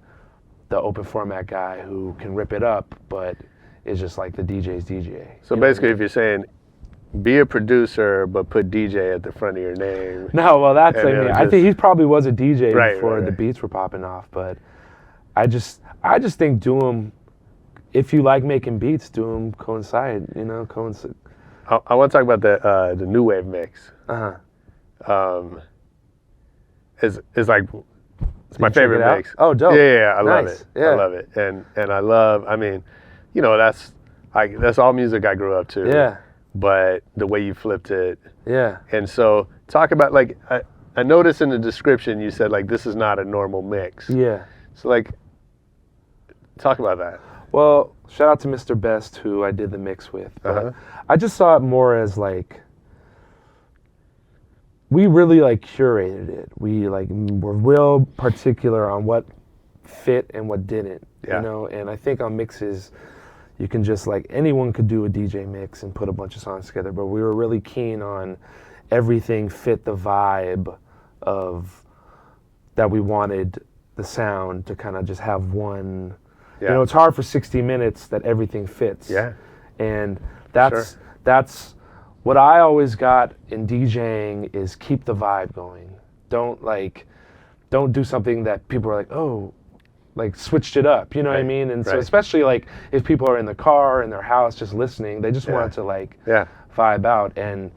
S8: the open format guy who can rip it up, but is just like the DJ's DJ.
S6: So basically, if you're saying be a producer, but put DJ at the front of your name.
S8: No, well, that's, I think he probably was a DJ before the beats were popping off, but I just think do them, if you like making beats, do them coincide. I
S6: want to talk about the new wave mix. It's like, it's my favorite mix.
S8: Oh, dope.
S6: Yeah, I love
S8: Nice.
S6: it.
S8: Yeah.
S6: I love it. And I love, I mean, that's all music I grew up to.
S8: Yeah.
S6: But the way you flipped it.
S8: Yeah.
S6: And so talk about, like, I noticed in the description you said, like, this is not a normal mix.
S8: Yeah.
S6: So, like, talk about that.
S8: Well, shout out to Mr. Best, who I did the mix with. I just saw it more as like, we really like curated it. We like were real particular on what fit and what didn't, and I think on mixes, you can just like, anyone could do a DJ mix and put a bunch of songs together, but we were really keen on everything fit the vibe of that we wanted the sound to kind of just have one, it's hard for 60 minutes that everything fits.
S6: Yeah.
S8: And that's what I always got in DJing is keep the vibe going. Don't do something that people are like, oh, like switched it up, you know what I mean? And so especially like if people are in the car, in their house, just listening, they just wanted to like vibe out. And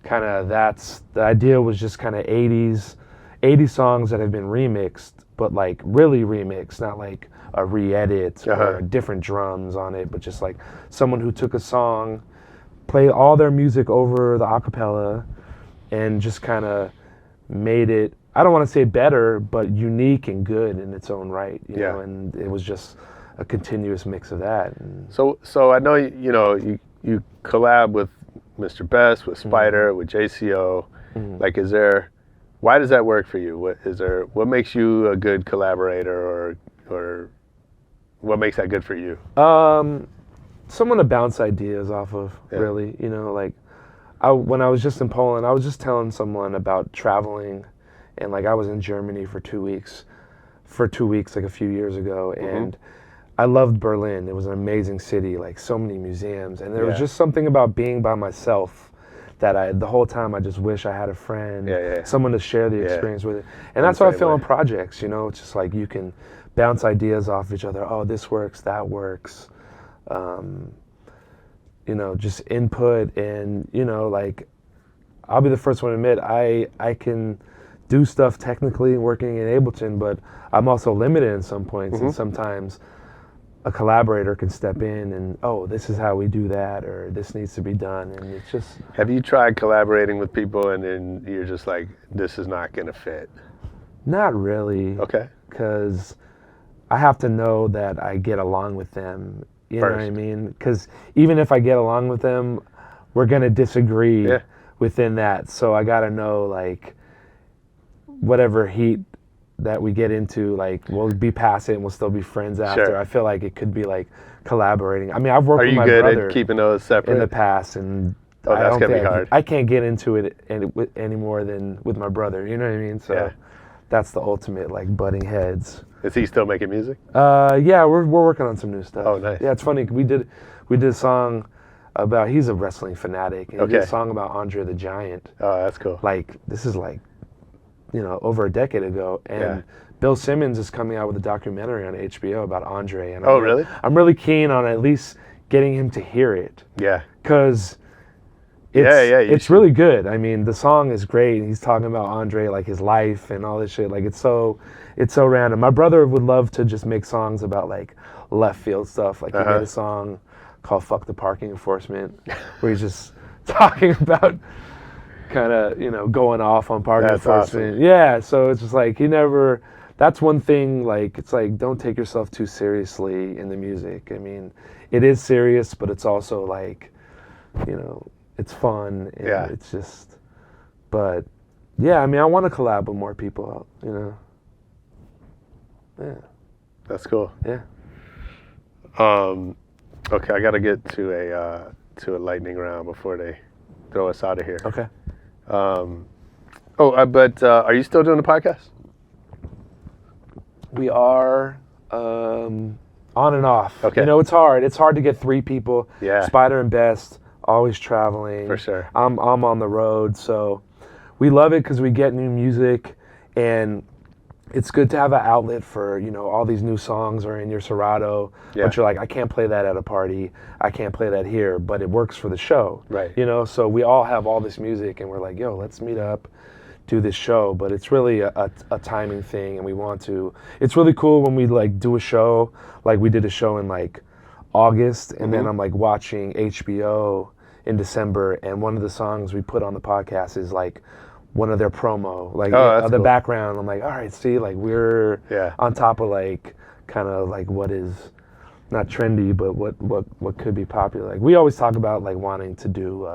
S8: kind of that's, the idea was just kind of 80 songs that have been remixed, but like really remixed, not like a re-edit or different drums on it, but just like someone who took a song, played all their music over the acapella, and just kind of made it, I don't want to say better, but unique and good in its own right, you know, and it was just a continuous mix of that. And
S6: so I know, you collab with Mr. Best, with Spider, with JCO, like, why does that work for you? What makes you a good collaborator, or what makes that good for you?
S8: Someone to bounce ideas off of, really. Like, when I was just in Poland, I was just telling someone about traveling, and like I was in Germany for 2 weeks, like a few years ago, and I loved Berlin. It was an amazing city, like so many museums, and there was just something about being by myself that the whole time I just wish I had a friend, someone to share the experience with it. And that's how I feel on projects, you know, it's just like you can bounce ideas off each other. Oh, this works, that works. You know, just input, and, you know, like, I'll be the first one to admit, I can do stuff technically working in Ableton, but I'm also limited in some points, and sometimes a collaborator can step in and, oh, this is how we do that, or this needs to be done, and it's just...
S6: Have you tried collaborating with people and then you're just like, this is not going to fit?
S8: Not really.
S6: Okay.
S8: Because I have to know that I get along with them. You know what I mean? Because even if I get along with them, we're going to disagree within that. So I got to know, like, whatever heat that we get into, like, we'll be past it and we'll still be friends after. I feel like it could be, like, collaborating. I mean, I've worked with my brother.
S6: Are you good at keeping those separate?
S8: In the past, and
S6: that's going to be hard.
S8: I can't get into it any more than with my brother. You know what I mean? So that's the ultimate, like, butting heads.
S6: Is he still making music?
S8: Yeah, we're working on some new stuff.
S6: Oh, nice.
S8: Yeah, it's funny. We did a song about, he's a wrestling fanatic, and he did a song about Andre the Giant.
S6: Oh, that's cool.
S8: Like, this is like, you know, over a decade ago, and Bill Simmons is coming out with a documentary on HBO about Andre. And
S6: really?
S8: I'm really keen on at least getting him to hear it.
S6: Yeah.
S8: Because it's really good. I mean, the song is great. He's talking about Andre, like his life and all this shit. Like, it's so random. My brother would love to just make songs about, like, left field stuff. Like, he made a song called "Fuck the Parking Enforcement," where he's just talking about kind of, you know, going off on parking enforcement. Awesome. Yeah, so it's just like that's one thing, like, it's like, don't take yourself too seriously in the music. I mean, it is serious, but it's also like, you know, it's fun. And it's just, but yeah, I mean, I want to collab with more people, you know. Yeah.
S6: That's cool.
S8: Yeah.
S6: Okay, I got to get to a lightning round before they throw us out of here.
S8: Okay.
S6: But are you still doing the podcast?
S8: We are on and off.
S6: Okay.
S8: You know, it's hard. It's hard to get 3 people.
S6: Yeah.
S8: Spider and Best, always traveling.
S6: For sure.
S8: I'm on the road, so we love it because we get new music, and it's good to have an outlet for, you know, all these new songs are in your Serato, but you're like, I can't play that at a party, I can't play that here, but it works for the show.
S6: Right.
S8: You know, so we all have all this music, and we're like, yo, let's meet up, do this show. But it's really a timing thing, and we want to, it's really cool when we, like, do a show, like we did a show in, like, August, and then I'm, like, watching HBO in December, and one of the songs we put on the podcast is, like, one of their promo, like, the cool. Background. I'm like, all right, see, like, we're on top of, like, kind of like what is not trendy, but what could be popular. Like, we always talk about, like, wanting to do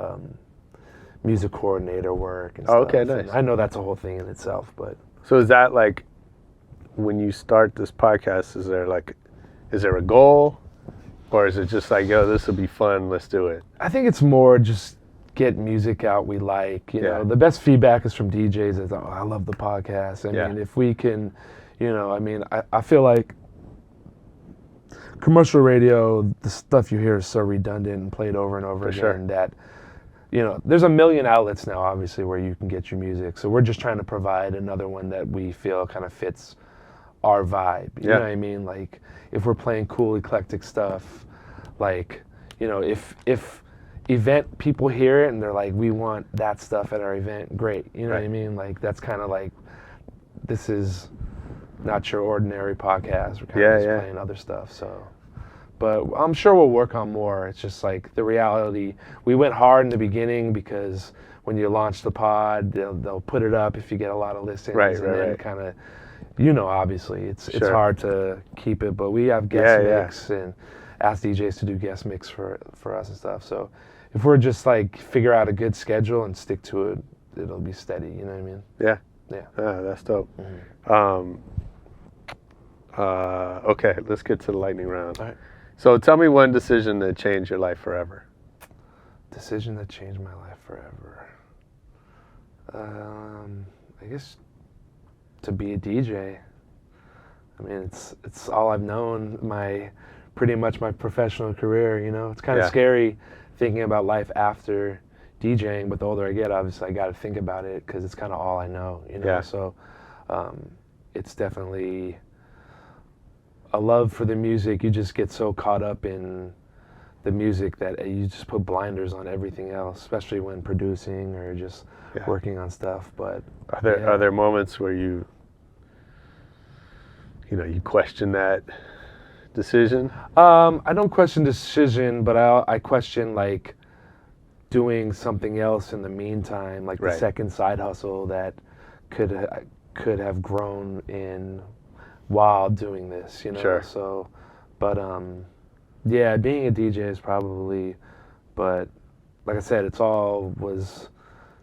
S8: music coordinator work and stuff.
S6: Okay, nice.
S8: And I know that's a whole thing in itself, but.
S6: So is that, like, when you start this podcast, is there a goal, or is it just like, yo, this will be fun, let's do it?
S8: I think it's more just get music out we like. You know, the best feedback is from DJs. Is, oh, I love the podcast. I mean, if we can, you know, I mean, I feel like commercial radio, the stuff you hear is so redundant and played over and over again that, you know, there's a million outlets now, obviously, where you can get your music. So we're just trying to provide another one that we feel kind of fits our vibe. You know what I mean? Like, if we're playing cool, eclectic stuff, like, you know, if event people hear it and they're like, we want that stuff at our event, great. You know what I mean? Like, that's kind of like, this is not your ordinary podcast. We're kind of just playing other stuff. So, but I'm sure we'll work on more. It's just like the reality. We went hard in the beginning because when you launch the pod, they'll put it up if you get a lot of listens. And then kind of, you know, obviously it's hard to keep it, but we have guest mix and ask DJs to do guest mix for us and stuff. So if we're just like figure out a good schedule and stick to it, it'll be steady. You know what I mean?
S6: Yeah. That's dope. Okay, let's get to the lightning round.
S8: All right.
S6: So tell me one decision that changed your life forever.
S8: Decision that changed my life forever. I guess to be a DJ. I mean, it's all I've known pretty much my professional career. You know, it's kind of scary thinking about life after DJing. But the older I get, obviously, I got to think about it because it's kind of all I know. You know, so it's definitely a love for the music. You just get so caught up in the music that you just put blinders on everything else, especially when producing or just working on stuff. But
S6: are there moments where you question that decision?
S8: I don't question decision, but I question like doing something else in the meantime, like the second side hustle that could have grown in while doing this, you know.
S6: Sure.
S8: So, but yeah, being a DJ is probably, but like I said, it's all was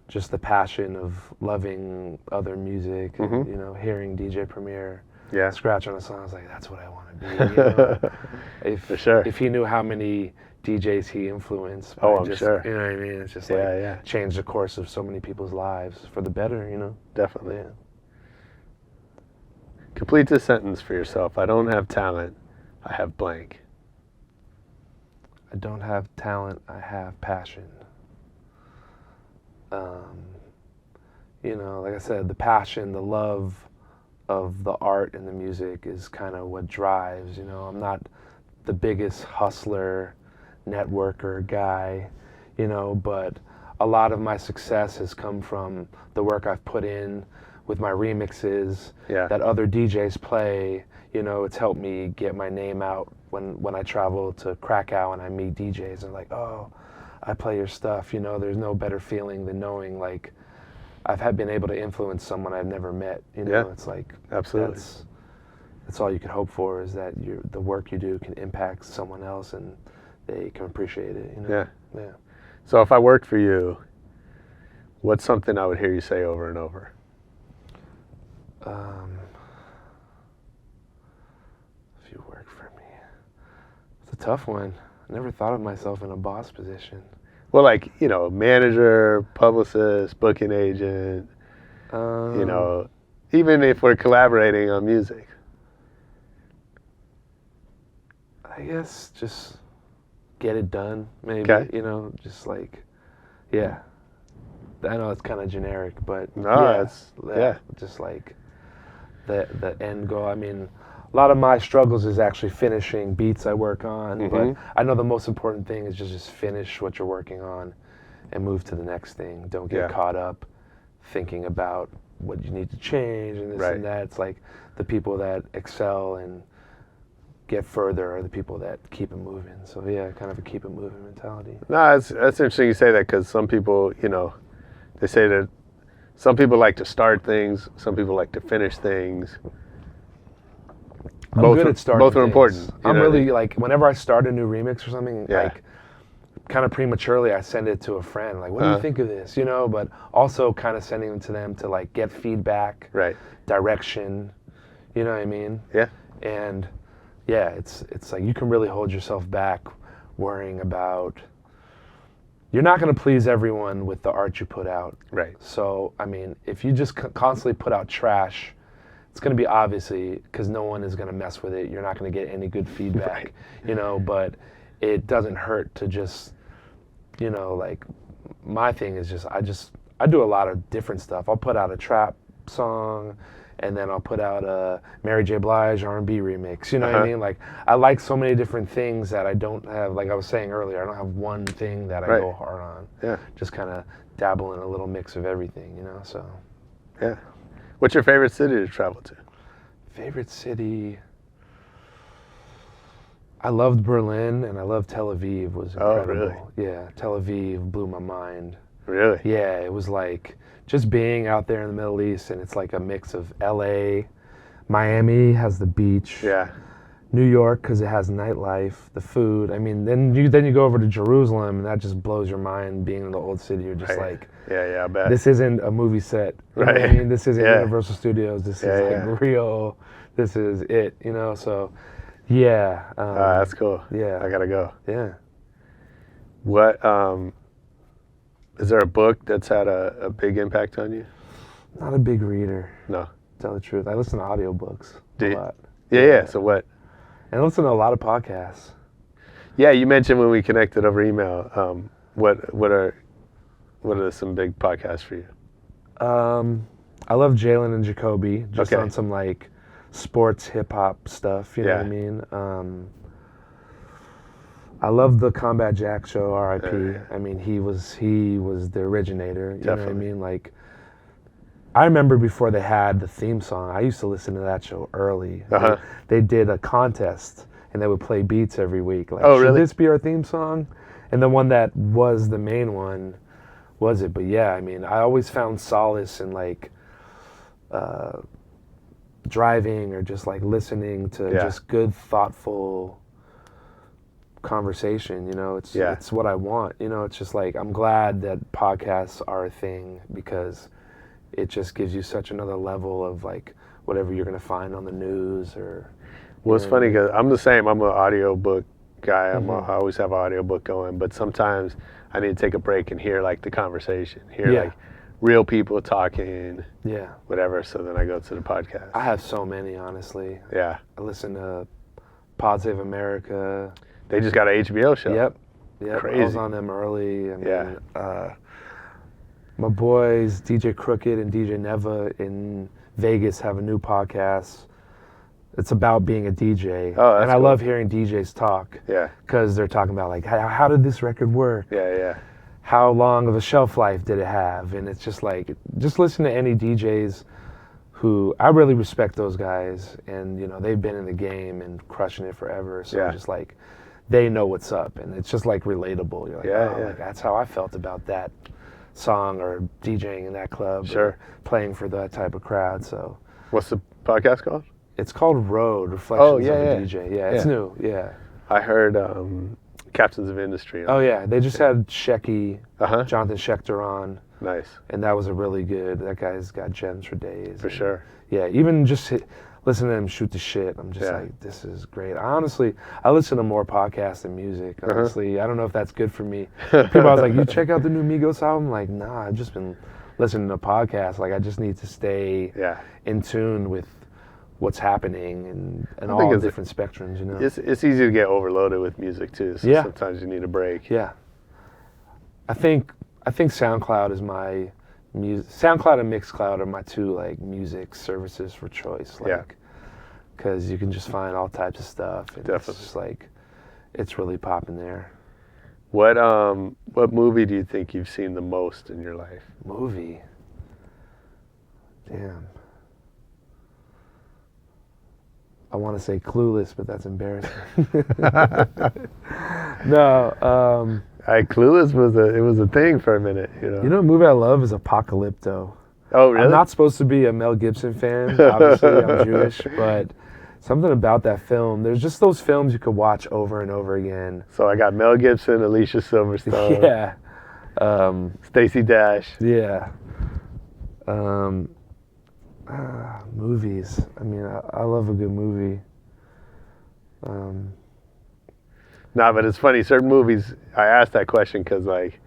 S8: just the passion of loving other music, and, you know, hearing DJ Premier scratch on a song. I was like, that's what I want to be. You know?
S6: For sure.
S8: If he knew how many DJs he influenced,
S6: I'm sure.
S8: You know what I mean? It's just like changed the course of so many people's lives for the better. You know?
S6: Definitely.
S8: Yeah.
S6: Complete this sentence for yourself. I don't have talent. I have blank.
S8: I don't have talent. I have passion. You know, like I said, the passion, the love of the art and the music is kind of what drives. You know, I'm not the biggest hustler, networker guy, you know, but a lot of my success has come from the work I've put in with my remixes that other DJs play. You know, it's helped me get my name out when I travel to Krakow and I meet DJs and like, oh, I play your stuff. You know, there's no better feeling than knowing like I've been able to influence someone I've never met. You know, it's like
S6: absolutely.
S8: That's all you can hope for, is that the work you do can impact someone else and they can appreciate it. You know? Yeah.
S6: So if I worked for you, what's something I would hear you say over and over?
S8: If you work for me, it's a tough one. I never thought of myself in a boss position.
S6: Well, like, you know, manager, publicist, booking agent, you know, even if we're collaborating on music.
S8: I guess just get it done, maybe.
S6: Okay.
S8: You know, just like, I know it's kind of generic, but just like the end goal. I mean, a lot of my struggles is actually finishing beats I work on, but I know the most important thing is just finish what you're working on and move to the next thing. Don't get caught up thinking about what you need to change and this and that. It's like the people that excel and get further are the people that keep it moving. So kind of a keep it moving mentality.
S6: No, that's interesting you say that, because some people, you know, they say that some people like to start things, some people like to finish things.
S8: I'm good at starting
S6: both are
S8: things.
S6: important.
S8: I'm really like, whenever I start a new remix or something, like kind of prematurely I send it to a friend, like, what do you think of this? You know, but also kind of sending it to them to like get feedback, direction, you know what I mean? Yeah. And it's like you can really hold yourself back worrying about, you're not going to please everyone with the art you put out. Right. So, I mean, if you just constantly put out trash, it's going to be obviously, because no one is going to mess with it. You're not going to get any good feedback, you know, but it doesn't hurt to just, you know, like, my thing is I do a lot of different stuff. I'll put out a trap song, and then I'll put out a Mary J. Blige R&B remix, you know what I mean? Like, I like so many different things that I don't have, like I was saying earlier, I don't have one thing that I go hard on. Yeah. Just kind of dabble in a little mix of everything, you know, so.
S6: Yeah. What's your favorite city to travel to?
S8: Favorite city? I loved Berlin, and I loved Tel Aviv. Was incredible.
S6: Oh, really?
S8: Yeah, Tel Aviv blew my mind.
S6: Really?
S8: Yeah, it was like just being out there in the Middle East, and it's like a mix of LA, Miami has the beach. Yeah. New York, because it has nightlife, the food. I mean, then you go over to Jerusalem, and that just blows your mind. Being in the old city, you're just like,
S6: I bet.
S8: This isn't a movie set. You know what I mean? This isn't Universal Studios. This is like real. This is it. You know. So, yeah.
S6: That's cool.
S8: Yeah.
S6: I gotta go.
S8: Yeah.
S6: What Is there a book that's had a big impact on you?
S8: Not a big reader,
S6: No.
S8: to tell the truth. I listen to audiobooks
S6: Do
S8: a
S6: you?
S8: lot.
S6: Yeah. So what?
S8: And I listen to a lot of podcasts.
S6: Yeah, you mentioned when we connected over email. What are some big podcasts for you?
S8: I love Jalen and Jacoby, just
S6: Okay.
S8: on some like sports hip hop stuff. You know what I
S6: Yeah.
S8: mean? I love the Combat Jack show, R.I.P.
S6: Yeah.
S8: I mean, he was the originator. You know what I
S6: Definitely.
S8: mean? Like, I remember before they had the theme song, I used to listen to that show early.
S6: Uh-huh.
S8: They did a contest, and they would play beats every week. Like,
S6: Oh,
S8: should
S6: really?
S8: this be our theme song? And the one that was the main one was it. But yeah, I mean, I always found solace in like driving or just like listening to
S6: Yeah.
S8: just good, thoughtful conversation. You know, it's
S6: Yeah.
S8: it's what I want. You know, it's just like I'm glad that podcasts are a thing because it just gives you such another level of like whatever you're gonna find on the news or.
S6: Well, it's funny because I'm the same. I'm an audiobook guy.
S8: Mm-hmm.
S6: I always have an audiobook going, but sometimes I need to take a break and hear like the conversation, hear
S8: Yeah.
S6: like real people talking,
S8: Yeah,
S6: whatever. So then I go to the podcast.
S8: I have so many, honestly.
S6: Yeah,
S8: I listen to Pod Save America.
S6: they just got an HBO show.
S8: Yep. I was
S6: Crazy.
S8: on them early. I mean,
S6: Yeah.
S8: my boys, DJ Crooked and DJ Neva in Vegas have a new podcast. It's about being a DJ.
S6: Oh, that's
S8: and I
S6: cool.
S8: love hearing DJs talk
S6: Yeah,
S8: because they're talking about like, how did this record work?
S6: yeah.
S8: How long of a shelf life did it have? And it's just like, just listen to any DJs who, I really respect those guys. And, you know, they've been in the game and crushing it forever. So
S6: Yeah.
S8: just like, they know what's up. And it's just like relatable. You're like,
S6: Yeah,
S8: oh,
S6: yeah.
S8: like, that's how I felt about that song or DJing in that club.
S6: Sure.
S8: Or playing for that type of crowd. So
S6: What's the podcast called?
S8: it's called Road, Reflections
S6: yeah,
S8: of a
S6: yeah.
S8: DJ. Yeah, it's
S6: Yeah.
S8: new. Yeah.
S6: I heard Captains of Industry.
S8: Oh, yeah. They just had Shecky,
S6: Uh-huh.
S8: Jonathan Schechter on.
S6: Nice,
S8: And that was a really good. That guy's got gems for days.
S6: for
S8: And,
S6: sure.
S8: Yeah, even just listen to him shoot the shit. I'm just
S6: Yeah.
S8: like, this is great. Honestly, I listen to more podcasts than music. Honestly, I don't know if that's good for me. People I was like, you check out the new Migos album? Like, nah, I've just been listening to podcasts. Like, I just need to stay
S6: Yeah.
S8: in tune with what's happening and
S6: think
S8: all
S6: it's-
S8: different spectrums. You know?
S6: It's easy to get overloaded with music too. So
S8: Yeah.
S6: sometimes you need a break.
S8: Yeah. I think SoundCloud is my music. SoundCloud and Mixcloud are my two like music services for choice. Like,
S6: Yeah.
S8: because you can just find all types of stuff. And
S6: Definitely.
S8: It's just like, it's really popping there.
S6: What movie do you think you've seen the most in your life?
S8: Movie. Damn. I want to say Clueless, but that's embarrassing. No.
S6: Clueless was a thing for a minute, you know.
S8: You know, a movie I love is Apocalypto.
S6: Oh, really?
S8: I'm not supposed to be a Mel Gibson fan. Obviously, I'm Jewish, but something about that film. There's just those films you could watch over and over again.
S6: So I got Mel Gibson, Alicia Silverstone,
S8: Yeah.
S6: Stacey Dash.
S8: Yeah. Movies. I mean, I love a good movie.
S6: Nah, but it's funny. Certain movies, I asked that question because like,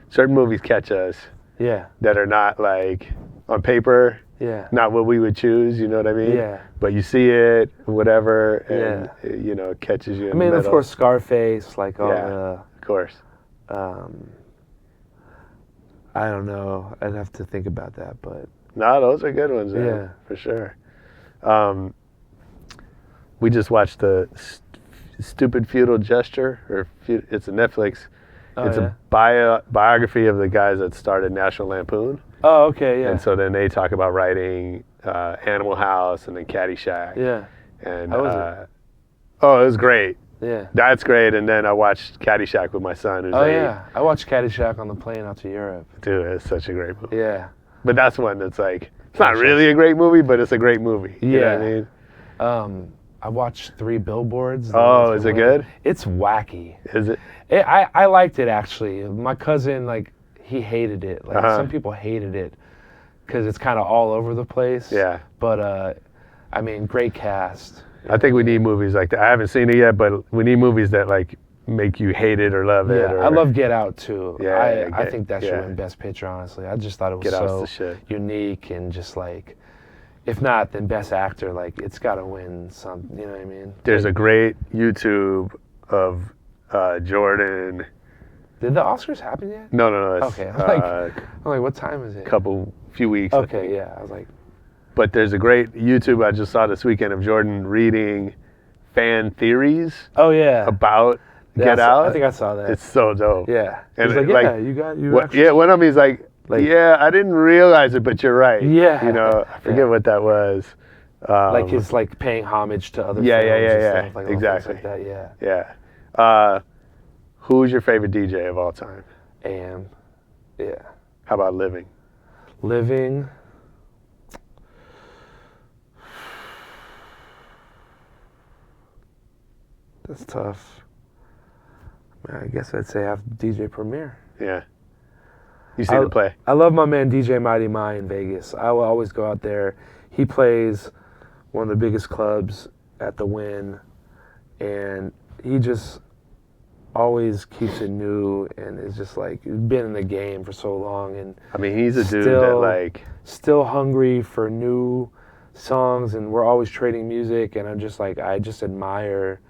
S6: certain movies catch us
S8: Yeah.
S6: that are not like on paper,
S8: Yeah.
S6: not what we would choose. You know what I mean?
S8: Yeah.
S6: But you see it, whatever, and you know, it catches you.
S8: I mean, of course, Scarface, like all
S6: Yeah.
S8: the.
S6: Of course.
S8: I don't know. I'd have to think about that, but
S6: No, those are good ones, man,
S8: Yeah.
S6: for sure. We just watched the Stupid Feudal Gesture, it's a Netflix.
S8: Oh,
S6: it's
S8: yeah?
S6: a biography of the guys that started National Lampoon.
S8: oh, okay, yeah,
S6: And so then they talk about writing Animal House and then Caddyshack.
S8: yeah,
S6: And
S8: How was it?
S6: Oh, it was great.
S8: yeah.
S6: That's great. And then I watched Caddyshack with my son, who's
S8: Oh
S6: 8.
S8: yeah, I watched Caddyshack on the plane out to Europe.
S6: Dude, it's such a great movie.
S8: Yeah,
S6: But that's one that's like, it's not
S8: Caddyshack's-
S6: really a great movie, but it's a great movie. You know what I
S8: Yeah.
S6: mean?
S8: I watched 3 Billboards.
S6: Oh, is it good?
S8: It's wacky.
S6: Is it?
S8: I liked it actually. My cousin, like, he hated it. Like
S6: Uh-huh.
S8: some people hated it because it's kind of all over the place.
S6: Yeah.
S8: But I mean, great cast.
S6: I think we need movies like that. I haven't seen it yet, but we need movies that like make you hate it or love it.
S8: Yeah,
S6: Or,
S8: I love Get Out too.
S6: Yeah,
S8: I think that should
S6: yeah.
S8: win Best Picture, honestly. I just thought it was
S6: Get Out's
S8: so
S6: the shit.
S8: unique and just like, if not, then Best Actor, like, it's got to win some, you know what I mean?
S6: There's a great YouTube of Jordan.
S8: Did the Oscars happen yet?
S6: No. It's,
S8: Okay, I'm like, what time is it?
S6: few weeks. I
S8: Okay,
S6: think.
S8: yeah, I was like,
S6: But there's a great YouTube I just saw this weekend of Jordan reading fan theories
S8: oh yeah.
S6: about
S8: Yeah,
S6: Get Out.
S8: I think I saw that.
S6: It's so dope.
S8: yeah.
S6: And
S8: He's like,
S6: like,
S8: you actually.
S6: Yeah, one of them he's like, yeah, I didn't realize it, but you're right.
S8: Yeah.
S6: You know, I forget
S8: Yeah.
S6: what that was.
S8: Like his like paying homage to other
S6: Yeah,
S8: films
S6: yeah,
S8: and
S6: yeah,
S8: stuff, like
S6: exactly.
S8: things like that, yeah.
S6: Yeah. Who's your favorite DJ of all time?
S8: And yeah.
S6: How about living?
S8: Living. That's tough. Man, I guess I'd say I have DJ Premier.
S6: Yeah. You see the play?
S8: I love my man DJ Mighty Mai in Vegas. I will always go out there. He plays one of the biggest clubs at the Wynn, and he just always keeps it new and is just like been in the game for so long and
S6: I mean, he's a dude that like
S8: still hungry for new songs, and we're always trading music, and I'm just like, I just admire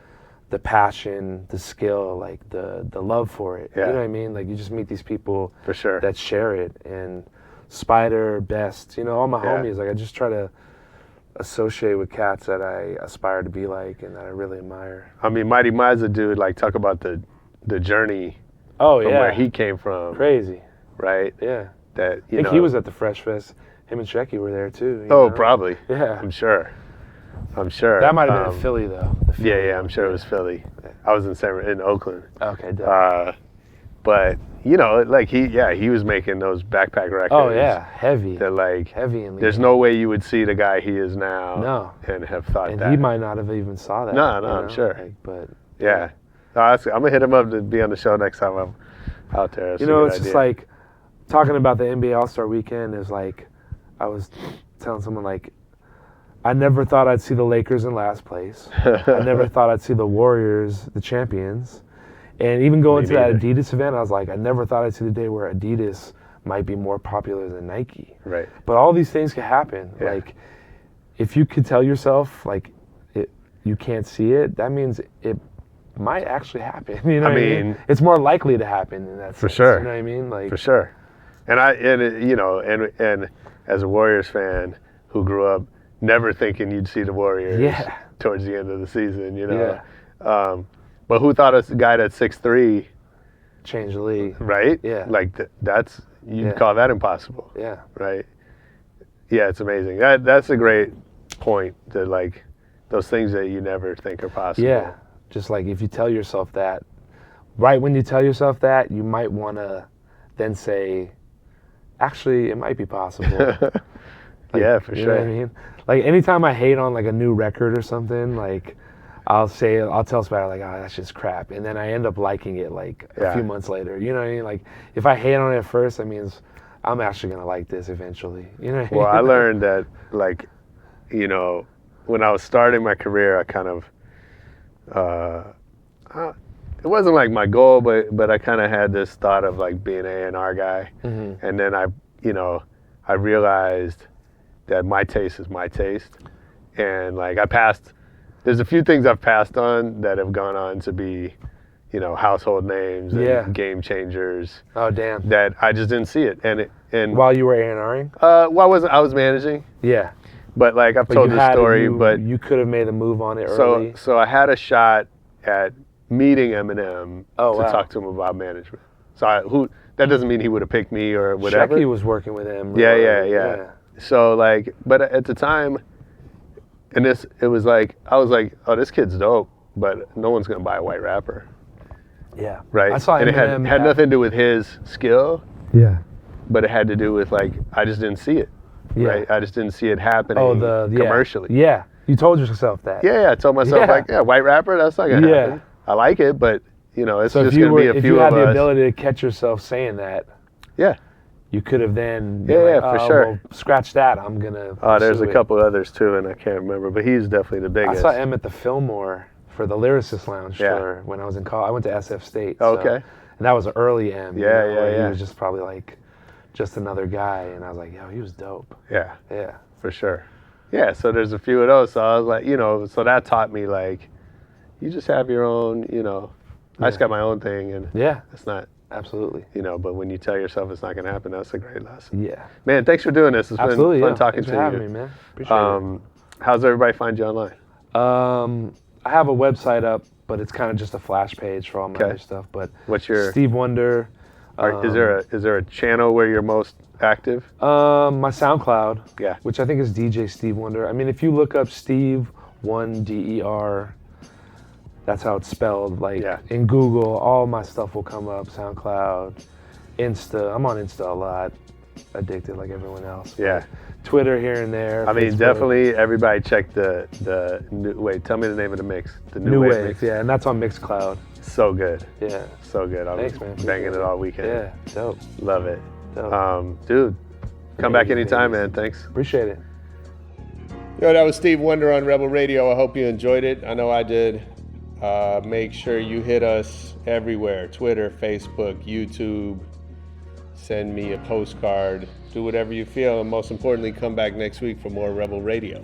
S8: the passion, the skill, like the love for it.
S6: Yeah.
S8: You know what I mean? Like, you just meet these people
S6: for sure
S8: that share it. And Spider, Best, you know, all my homies, like, I just try to associate with cats that I aspire to be like and that I really admire.
S6: I mean, Mighty Mai's a dude, like, talk about the journey
S8: from
S6: where he came from.
S8: Crazy.
S6: Right?
S8: Yeah.
S6: That,
S8: I think he was at the Fresh Fest. Him and Shecky were there too. You know?
S6: Probably.
S8: Yeah.
S6: I'm sure. That
S8: might have been in Philly though.
S6: Yeah, I'm sure it was Philly. I was in Oakland.
S8: Okay, dope.
S6: But you know, like he was making those backpack records.
S8: Oh yeah, heavy.
S6: That like
S8: heavy and
S6: there's no way you would see the guy he is now.
S8: No.
S6: And have thought
S8: and
S6: that.
S8: he might not have even saw that.
S6: No,
S8: you know?
S6: I'm sure.
S8: Like, but
S6: yeah. No, I'm gonna hit him up to be on the show next time I'm out there. That's
S8: you know,
S6: a
S8: it's
S6: good
S8: just
S6: idea.
S8: like talking about the NBA All-Star Weekend is like, I was telling someone like, I never thought I'd see the Lakers in last place. I never thought I'd see the Warriors, the champions. And even going to that Adidas event, I was like, I never thought I'd see the day where Adidas might be more popular than Nike.
S6: Right.
S8: But all these things can happen.
S6: Yeah.
S8: Like, if you could tell yourself, like, you can't see it, that means it might actually happen. You know what I mean? It's more likely to happen in that sense.
S6: For sure.
S8: You know what I mean? Like,
S6: for sure. And as a Warriors fan who grew up never thinking you'd see the Warriors towards the end of the season, you know.
S8: Yeah.
S6: But who thought a guy that's 6'3",
S8: change the league.
S6: right?
S8: Yeah.
S6: Like that's you'd call that impossible.
S8: Yeah.
S6: Right. Yeah, it's amazing. That's a great point. That like those things that you never think are possible.
S8: Yeah. Just like if you tell yourself that, right when you tell yourself that, you might want to then say, actually, it might be possible. Like,
S6: yeah, for
S8: you
S6: sure.
S8: know what I mean? Like anytime I hate on like a new record or something, like I'll tell Spider like, oh, that's just crap, and then I end up liking it like a few months later. You know what I mean? Like if I hate on it at first, that means I'm actually gonna like this eventually. You know what I mean?
S6: Well, I learned that like, you know, when I was starting my career, I kind of, it wasn't like my goal, but I kind of had this thought of like being an A&R guy, and then I realized that my taste is my taste, and like there's a few things I've passed on that have gone on to be, you know, household names and game changers.
S8: Oh damn!
S6: That I just didn't see it, and
S8: while you were A&Ring?
S6: Well, I was managing.
S8: Yeah.
S6: But like I've told this story, but
S8: you could have made a move on it early.
S6: So I had a shot at meeting Eminem to talk to him about management. So that doesn't mean he would have picked me or whatever.
S8: Shecky was working with him.
S6: Yeah. So like, but at the time, it was like I was like, oh, this kid's dope, but no one's gonna buy a white rapper.
S8: Yeah.
S6: Right.
S8: I saw
S6: and
S8: Eminem
S6: it had nothing to do with his skill.
S8: Yeah.
S6: But it had to do with like I just didn't see it.
S8: Yeah.
S6: Right. I just didn't see it happening commercially.
S8: Yeah. You told yourself that.
S6: Yeah. I told myself like, white rapper, that's not gonna happen. I like it, but you know, it's just gonna be a few of us.
S8: If you had the ability to catch yourself saying that,
S6: yeah,
S8: you could have then
S6: for sure.
S8: Well, scratch that. I'm gonna.
S6: There's a couple others too, and I can't remember, but he's definitely the biggest.
S8: I saw him at the Fillmore for the Lyricist Lounge
S6: Yeah.
S8: for when I was in college. I went to SF State.
S6: Okay.
S8: And that was an early M.
S6: Yeah, yeah,
S8: where
S6: yeah.
S8: He was just probably like just another guy, and I was like, yo, he was dope.
S6: Yeah,
S8: Yeah.
S6: for sure. Yeah, so there's a few of those. So I was like, you know, so that taught me like, you just have your own, you know, I just got my own thing, and
S8: Yeah.
S6: it's not,
S8: Absolutely.
S6: you know, but when you tell yourself it's not going to happen, that's a great lesson.
S8: Yeah.
S6: Man, thanks for doing this. It's
S8: Absolutely.
S6: been fun
S8: Yeah.
S6: talking
S8: Thanks
S6: to
S8: for having
S6: you.
S8: me, man. Appreciate
S6: How's everybody find you online?
S8: it. I have a website up, but it's kind of just a flash page for all my
S6: Okay.
S8: other stuff. But
S6: What's your,
S8: Steve1der.
S6: is there a channel where you're most active?
S8: My SoundCloud,
S6: Yeah.
S8: which I think is DJ Steve1der. I mean, if you look up Steve1der, that's how it's spelled. Like
S6: Yeah.
S8: in Google, all my stuff will come up. SoundCloud, Insta. I'm on Insta a lot. Addicted like everyone else.
S6: Yeah.
S8: But Twitter here and there.
S6: I mean,
S8: Facebook.
S6: definitely everybody check the new, wait, tell me the name of the mix. The
S8: New Wave.
S6: mix.
S8: Yeah, and that's on Mixcloud.
S6: So good.
S8: Yeah.
S6: So good. I was
S8: Thanks, man.
S6: banging it all weekend.
S8: Yeah. Dope.
S6: Love it.
S8: Dope.
S6: Dude, come back
S8: Amazing,
S6: anytime,
S8: amazing.
S6: man. Thanks.
S8: Appreciate it.
S6: Yo, that was Steve1der on Rebel Radio. I hope you enjoyed it. I know I did. Make sure you hit us everywhere. Twitter, Facebook, YouTube. Send me a postcard. Do whatever you feel. And most importantly, come back next week for more Rebel Radio.